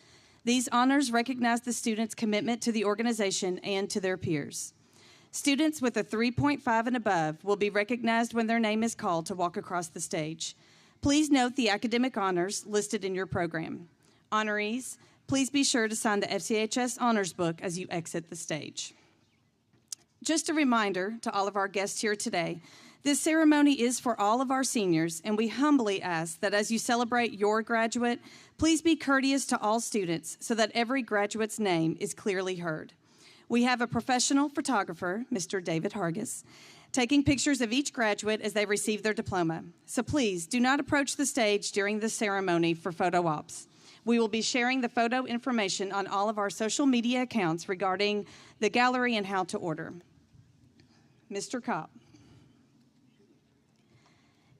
These honors recognize the students' commitment to the organization and to their peers. Students with a 3.5 and above will be recognized when their name is called to walk across the stage. Please note the academic honors listed in your program. Honorees, please be sure to sign the FCHS Honors Book as you exit the stage. Just a reminder to all of our guests here today, this ceremony is for all of our seniors, and we humbly ask that as you celebrate your graduate, please be courteous to all students so that every graduate's name is clearly heard. We have a professional photographer, Mr. David Hargis, taking pictures of each graduate as they receive their diploma. So please do not approach the stage during the ceremony for photo ops. We will be sharing the photo information on all of our social media accounts regarding the gallery and how to order. Mr. Kopp.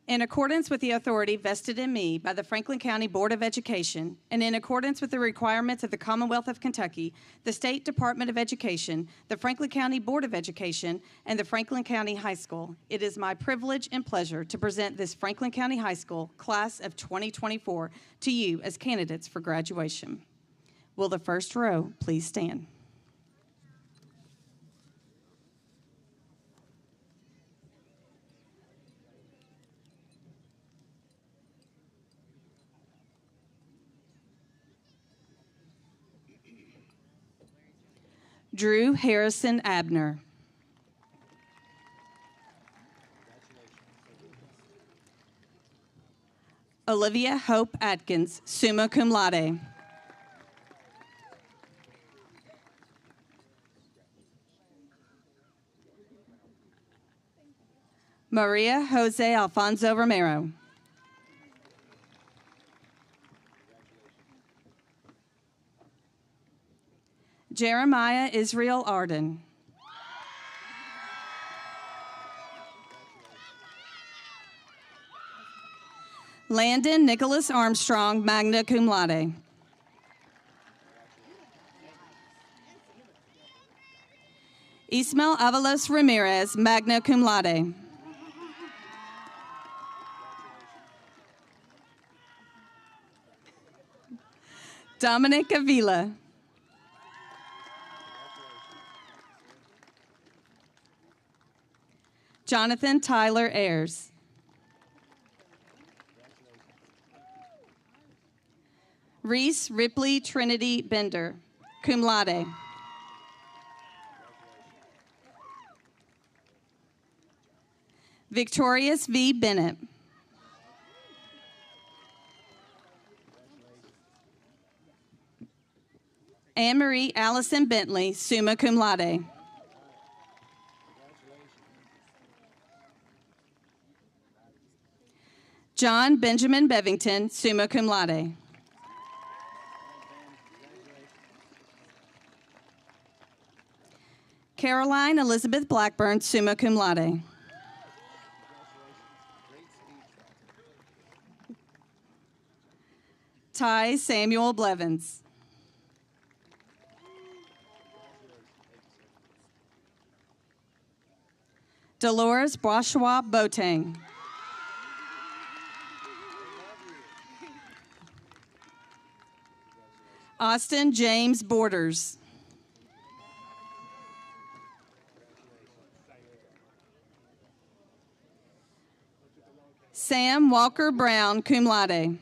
In accordance with the authority vested in me by the Franklin County Board of Education, and in accordance with the requirements of the Commonwealth of Kentucky, the State Department of Education, the Franklin County Board of Education, and the Franklin County High School, it is my privilege and pleasure to present this Franklin County High School Class of 2024 to you as candidates for graduation. Will the first row please stand? Drew Harrison Abner. Olivia Hope Atkins, summa cum laude. Maria Jose Alfonso Romero. Jeremiah Israel Arden. Landon Nicholas Armstrong, magna cum laude. Ismael Avalos Ramirez, magna cum laude. Dominic Avila. Jonathan Tyler Ayers. Reese Ripley Trinity Bender, cum laude. Victorious V. Bennett. Anne-Marie Allison Bentley, summa cum laude. John Benjamin Bevington, summa cum laude. Caroline Elizabeth Blackburn, summa cum laude. Ty Samuel Blevins. Dolores Bourgeois Boateng. Austin James Borders. Sam Walker Brown, cum laude.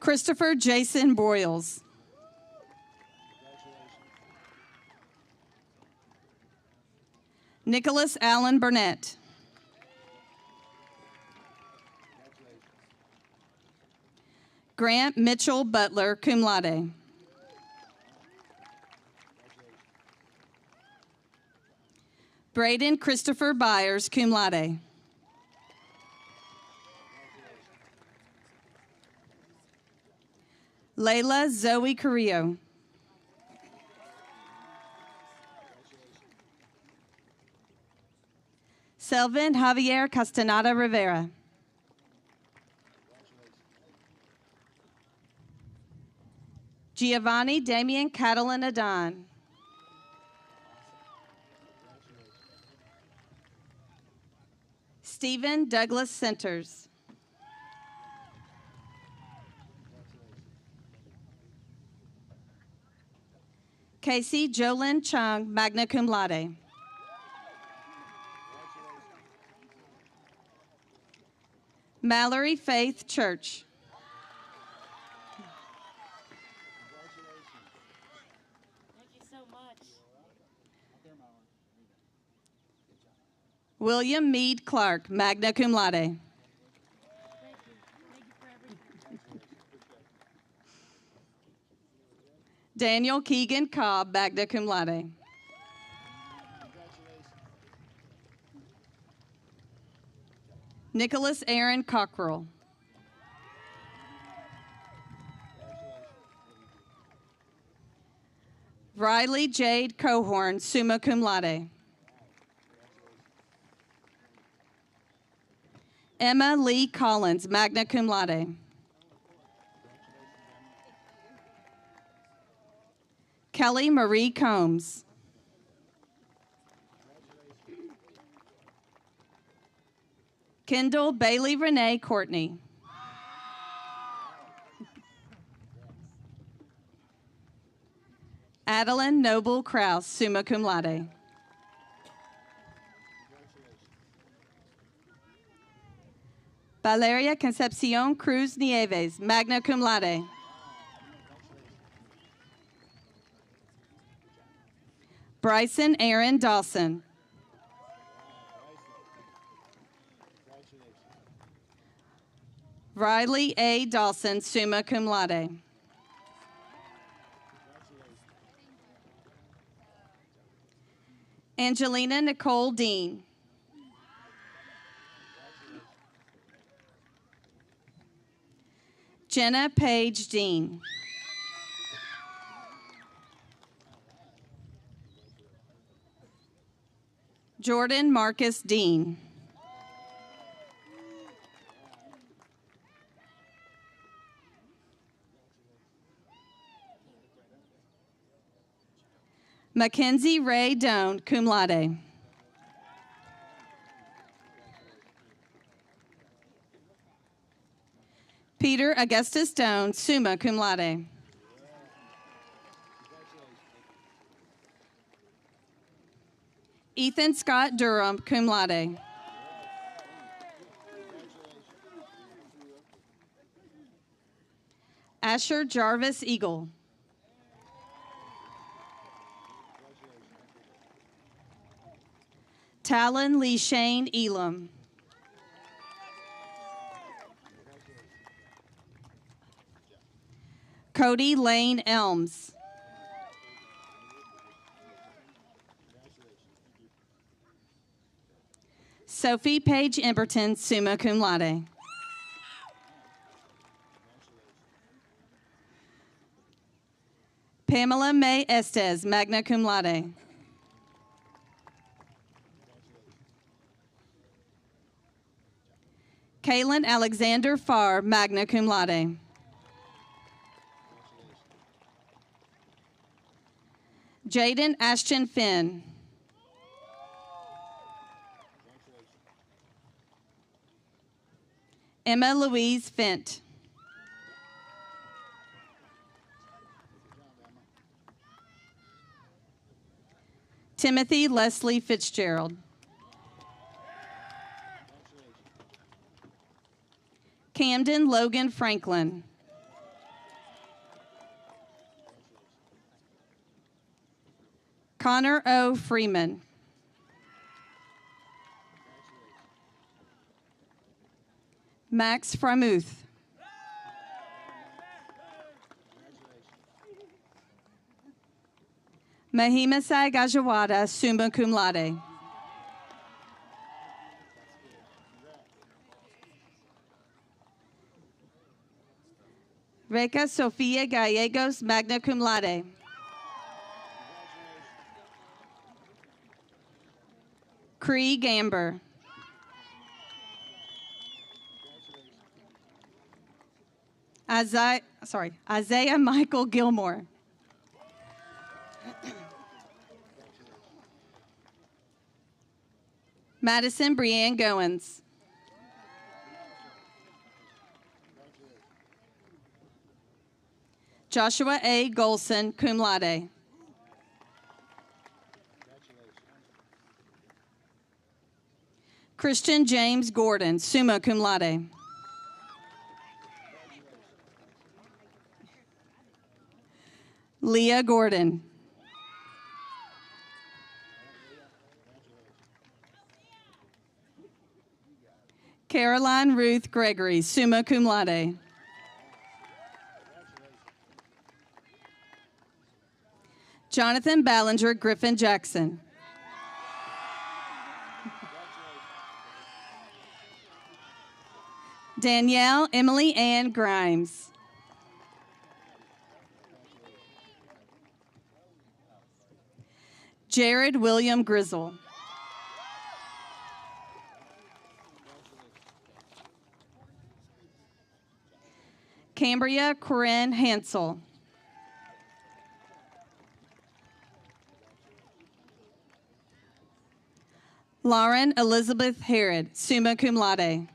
Christopher Jason Broyles. Nicholas Allen Burnett. Grant Mitchell Butler, cum laude. Braden Christopher Byers, cum laude. Layla Zoe Carrillo. Selvin Javier Castaneda Rivera. Giovanni Damian Catalan Adan. Stephen Douglas Centers. Casey Jolyn Chung, magna cum laude. Mallory Faith Church. Thank you so much. William Meade Clark, magna cum laude. Thank you. Thank you for everything. Daniel Keegan Cobb, magna cum laude. Nicholas Aaron Cockrell. Riley Jade Cohorn, summa cum laude. Emma Lee Collins, magna cum laude. Kelly Marie Combs. Kendall Bailey Renee Courtney. Adeline Noble Kraus, summa cum laude. Valeria Concepcion Cruz Nieves, magna cum laude. Bryson Aaron Dawson. Riley A. Dawson, summa cum laude. Angelina Nicole Dean. Jenna Page Dean. Jordan Marcus Dean. Mackenzie Ray Doan, cum laude. Peter Augustus Doan, summa cum laude. Ethan Scott Durham, cum laude. Asher Jarvis Eagle. Talon Lee Shane Elam. Cody Lane Elms. Sophie Page Emberton, summa cum laude. Pamela May Estes, magna cum laude. Kaylin Alexander Farr, magna cum laude. Jaden Ashton Finn. Emma Louise Fent. Timothy Leslie Fitzgerald. Camden Logan Franklin. Connor O. Freeman. Max Framuth. Mahimasai Gajawada, summa cum laude. Reca Sofia Gallegos, magna cum laude. Cree Gamber. Isaiah Michael Gilmore. Madison Brianne Goins. Joshua A. Golson, cum laude. Christian James Gordon, summa cum laude. Leah Gordon. Caroline Ruth Gregory, summa cum laude. Jonathan Ballinger Griffin Jackson. Danielle Emily Ann Grimes. Jared William Grizzle. Cambria Corinne Hansel. Lauren Elizabeth Herod, summa cum laude.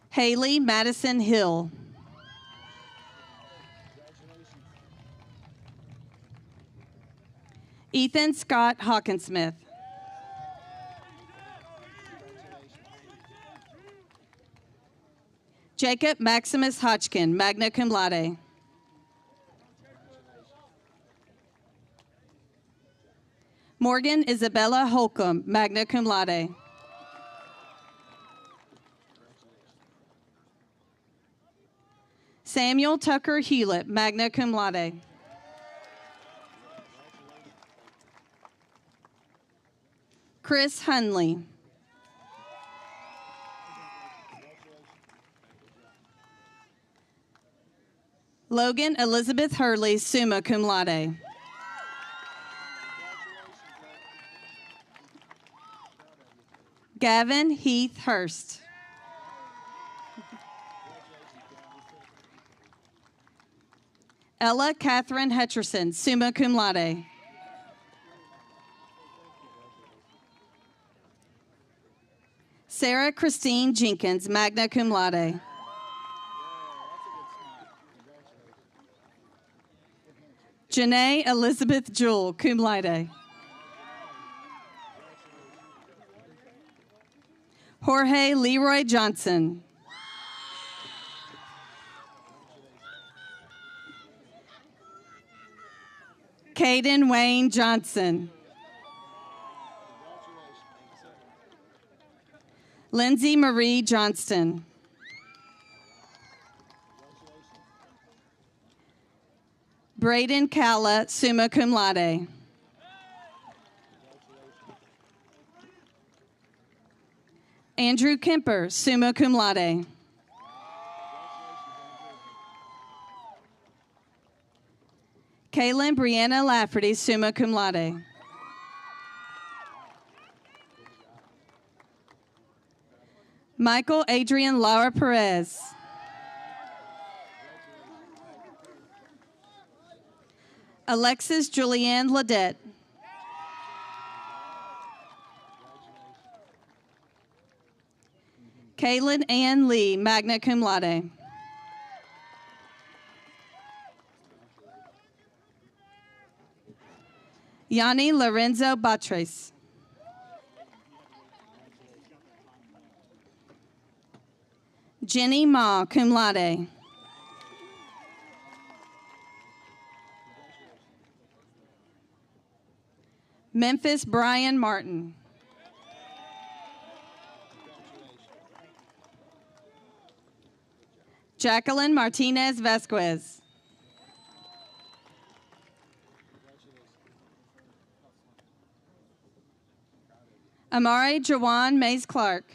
Haley Madison Hill. Ethan Scott Hawkinsmith. Jacob Maximus Hodgkin, magna cum laude. Morgan Isabella Holcomb, magna cum laude. Samuel Tucker Hewlett, magna cum laude. Chris Hunley. Logan Elizabeth Hurley, summa cum laude. Gavin Heath Hurst. Ella Catherine Hutcherson, summa cum laude. Sarah Christine Jenkins, magna cum laude. Janae Elizabeth Jewell, cum laude. Jorge Leroy Johnson. Caden Wayne Johnson. Lindsay Marie Johnston. Braden Calla, summa cum laude. Andrew Kemper, summa cum laude. Kaylin Brianna Lafferty, summa cum laude. Michael Adrian Laura Perez. Alexis Julianne Ledette. Kaylin Ann Lee, magna cum laude. Yanni Lorenzo Batres. Jenny Ma, cum laude. Memphis Brian Martin. Jacqueline Martinez Vasquez. Amari Jawan Mays Clark.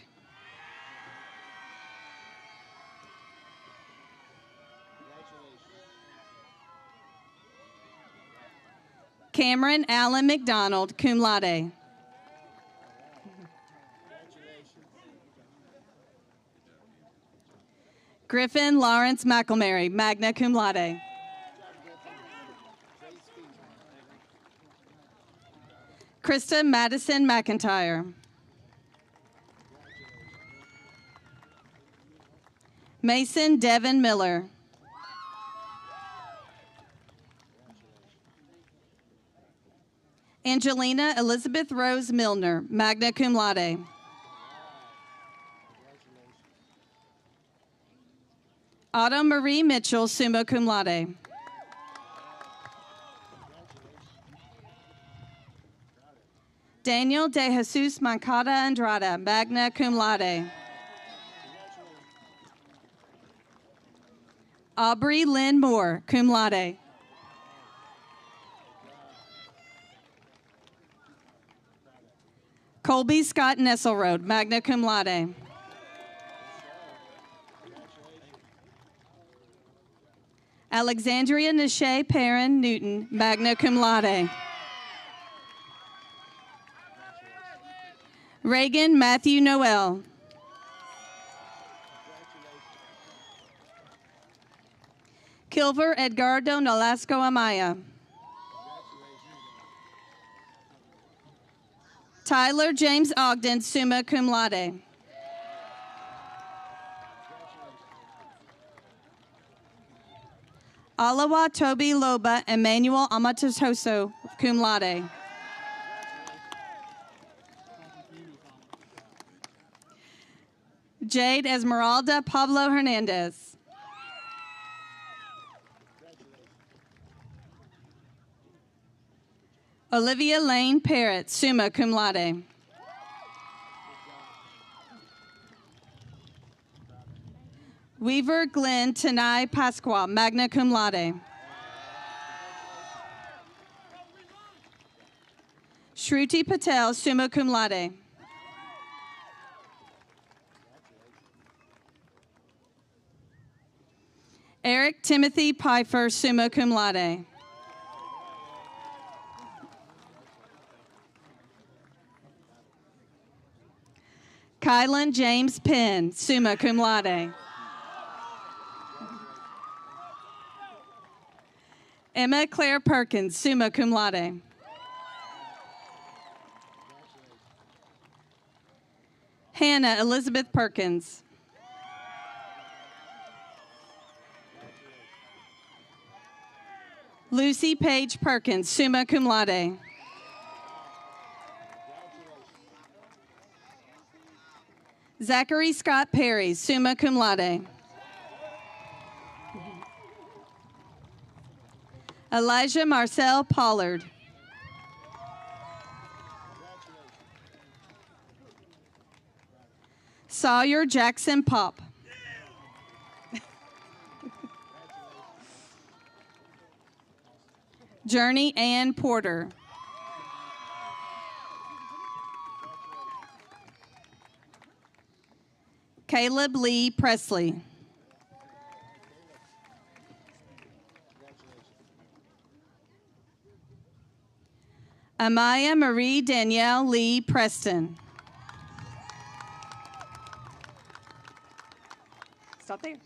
Cameron Allen McDonald, cum laude. Griffin Lawrence McElmary, magna cum laude. Krista Madison McIntyre. Mason Devin Miller. Angelina Elizabeth Rose Milner, magna cum laude. Autumn Marie Mitchell, summa cum laude. Daniel De Jesus Mancada Andrada, magna cum laude. Aubrey Lynn Moore, cum laude. Colby Scott Nesselrode, magna cum laude. Alexandria Nishay Perrin Newton, magna cum laude. Reagan Matthew Noel. Kilver Edgardo Nolasco Amaya. Tyler James Ogden, summa cum laude. Alawa Toby Loba Emmanuel Amatoso, cum laude. Jade Esmeralda Pablo Hernandez. Olivia Lane Parrott, summa cum laude. Weaver Glenn Tanai Pasqua, magna cum laude. Shruti Patel, summa cum laude. Eric Timothy Pfeiffer, summa cum laude. Kylan James Penn, summa cum laude. Emma Claire Perkins, summa cum laude. Hannah Elizabeth Perkins. Lucy Paige Perkins, summa cum laude. Zachary Scott Perry, summa cum laude. Elijah Marcel Pollard. Sawyer Jackson Pop. Journey Ann Porter. Caleb Lee Presley. Amaya Marie Danielle Lee Preston. Stop there.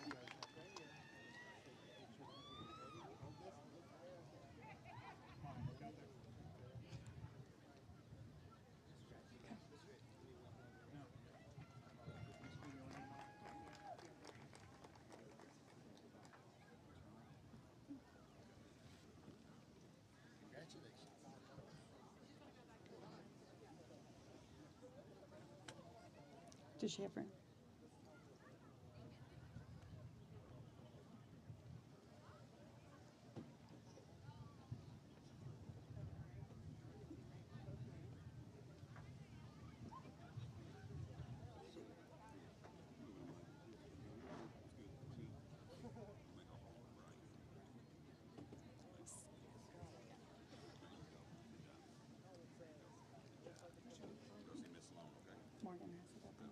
Does she have her? Morgan has it up there.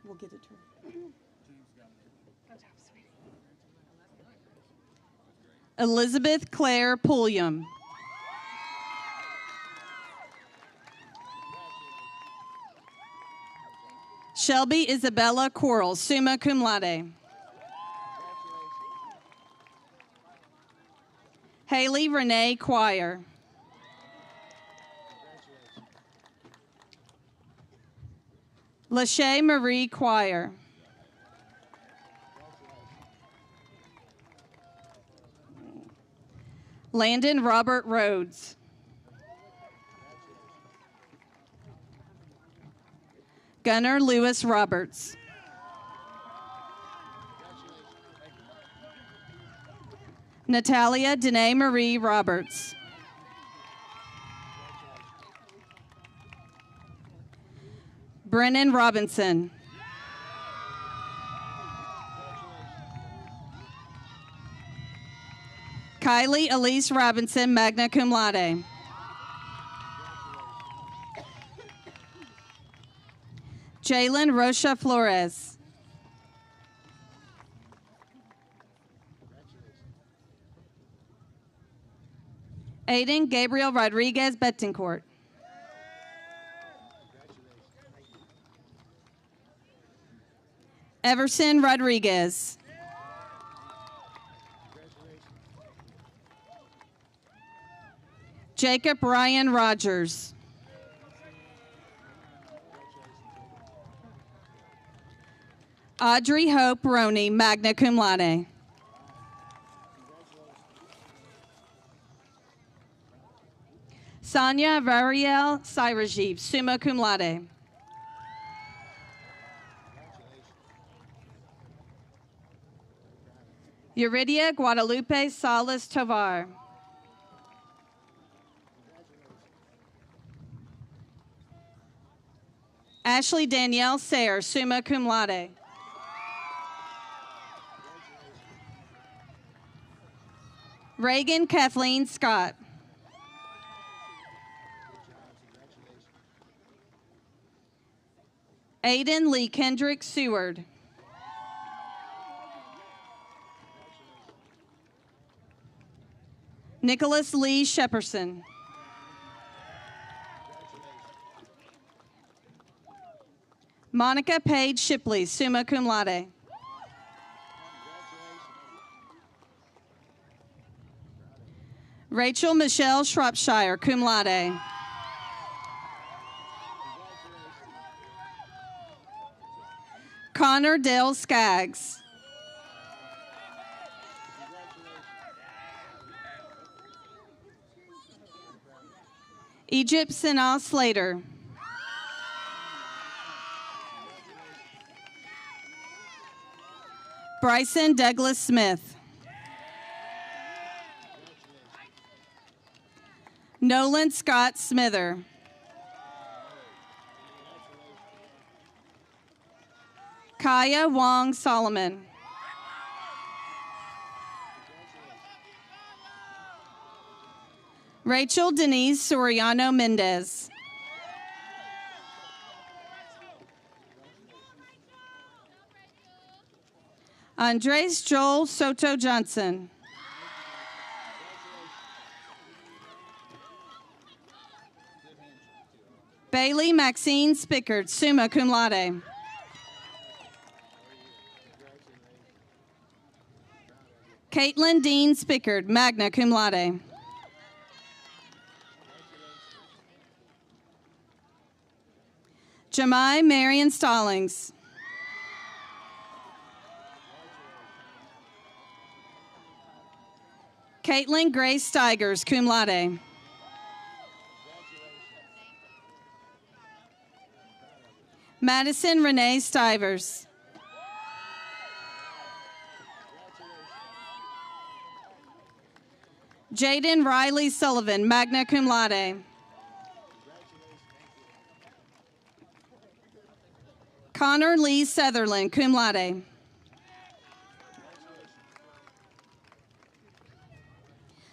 We'll get it to her. Elizabeth Claire Pulliam. Shelby Isabella Quarles, summa cum laude. Haley Renee Quire. Lachey Marie Choir. Landon Robert Rhodes. Gunnar Lewis Roberts. Natalia Danae Marie Roberts. Brennan Robinson. Kylie Elise Robinson, magna cum laude. Jalen Rocha Flores. Aiden Gabriel Rodriguez Betancourt. Everson Rodriguez. Jacob Ryan Rogers. Audrey Hope Roney, magna cum laude. Sonia Variel Syrajeev, summa cum laude. Yuridia Guadalupe Salas Tovar. Ashley Danielle Sayre, summa cum laude. Reagan Kathleen Scott. Aiden Lee Kendrick Seward. Nicholas Lee Shepperson. Monica Page Shipley, summa cum laude. Rachel Michelle Shropshire, cum laude. Connor Dale Skaggs. Egypt Sinal Slater. Bryson Douglas Smith. Nolan Scott Smither. Kaya Wong Solomon. Rachel Denise Soriano Mendez. Andres Joel Soto Johnson. Bailey Maxine Spickard, summa cum laude. Caitlin Dean Spickard, magna cum laude. Jemai Marion Stallings. Caitlin Grace Steigers, cum laude. Madison Renee Stivers. Jaden Riley Sullivan, magna cum laude. Connor Lee Sutherland, cum laude.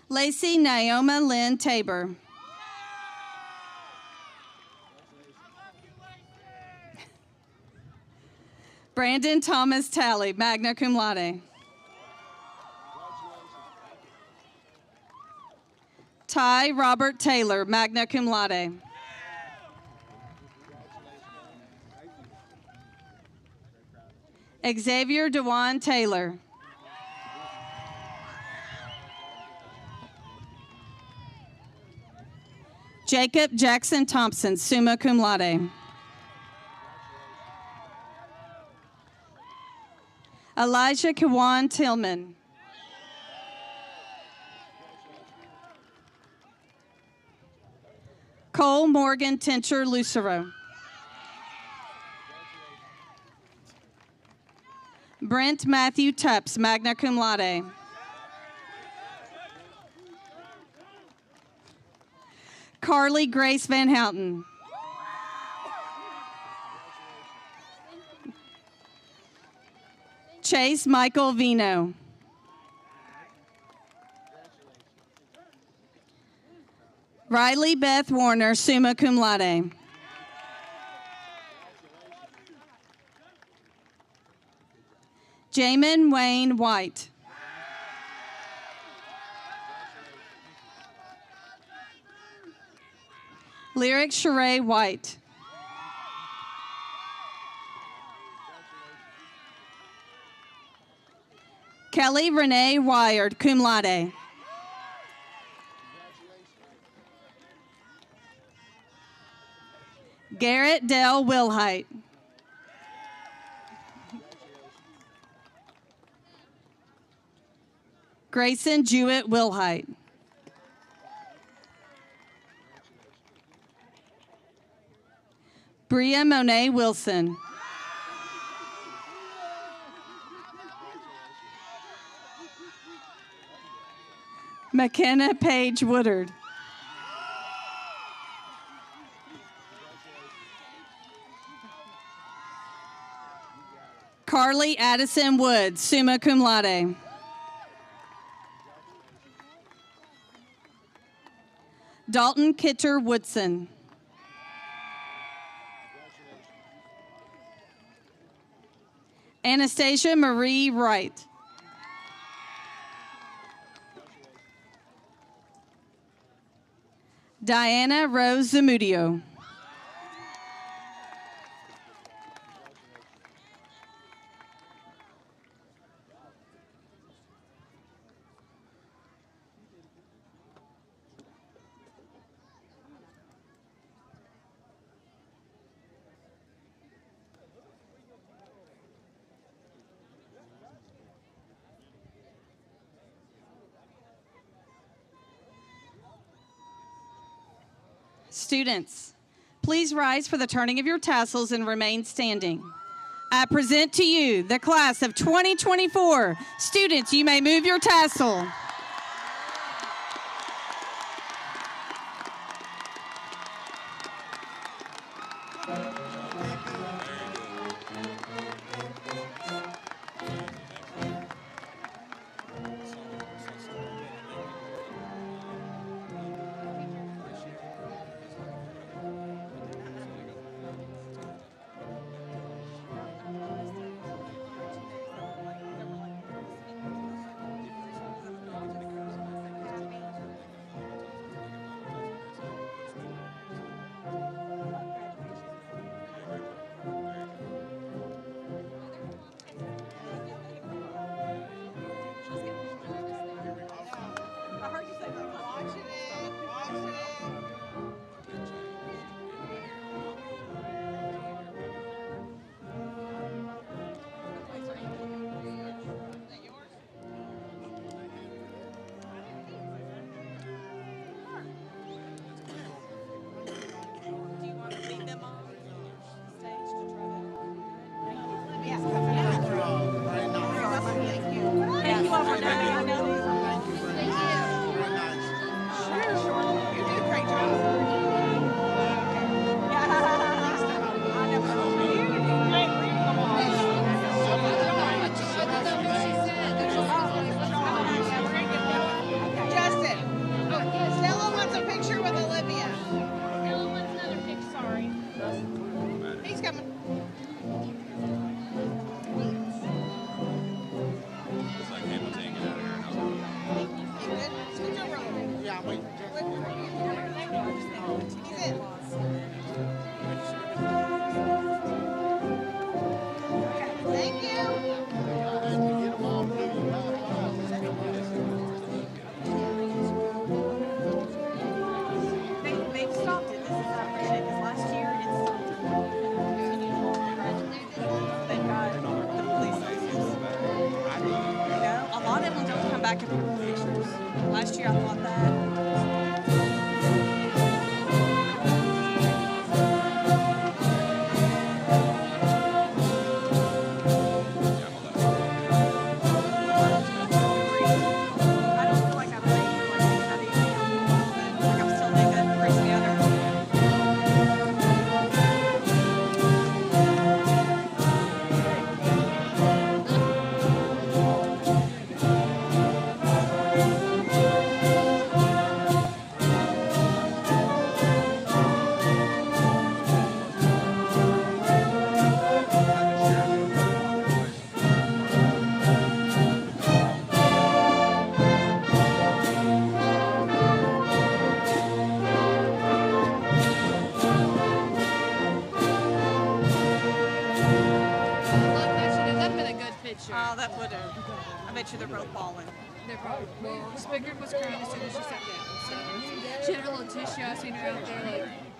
Lacey Naoma Lynn Tabor. Brandon Thomas Talley, magna cum laude. Ty Robert Taylor, magna cum laude. Xavier Dewan Taylor. Jacob Jackson Thompson, summa cum laude. Elijah Kawan Tillman. Cole Morgan Tincher Lucero. Brent Matthew Tupps, magna cum laude. Carly Grace Van Houten. Chase Michael Vino. Riley Beth Warner, summa cum laude. Jamin Wayne White. Lyric Sheree White. Kelly Renee Wired, cum laude. Garrett Dell Wilhite. Grayson Jewett Wilhite. Bria Monet Wilson. McKenna Page Woodard. Carly Addison Woods, summa cum laude. Dalton Kitter Woodson. Anastasia Marie Wright. Diana Rose Zamudio. Students, please rise for the turning of your tassels and remain standing. I present to you the class of 2024. Students, you may move your tassel. sure. Oh, that would have. I bet you they're both bawling. They're probably, well, Spiggert was crying as soon as she sat down. So she had her little tissue. I seen her out there, like,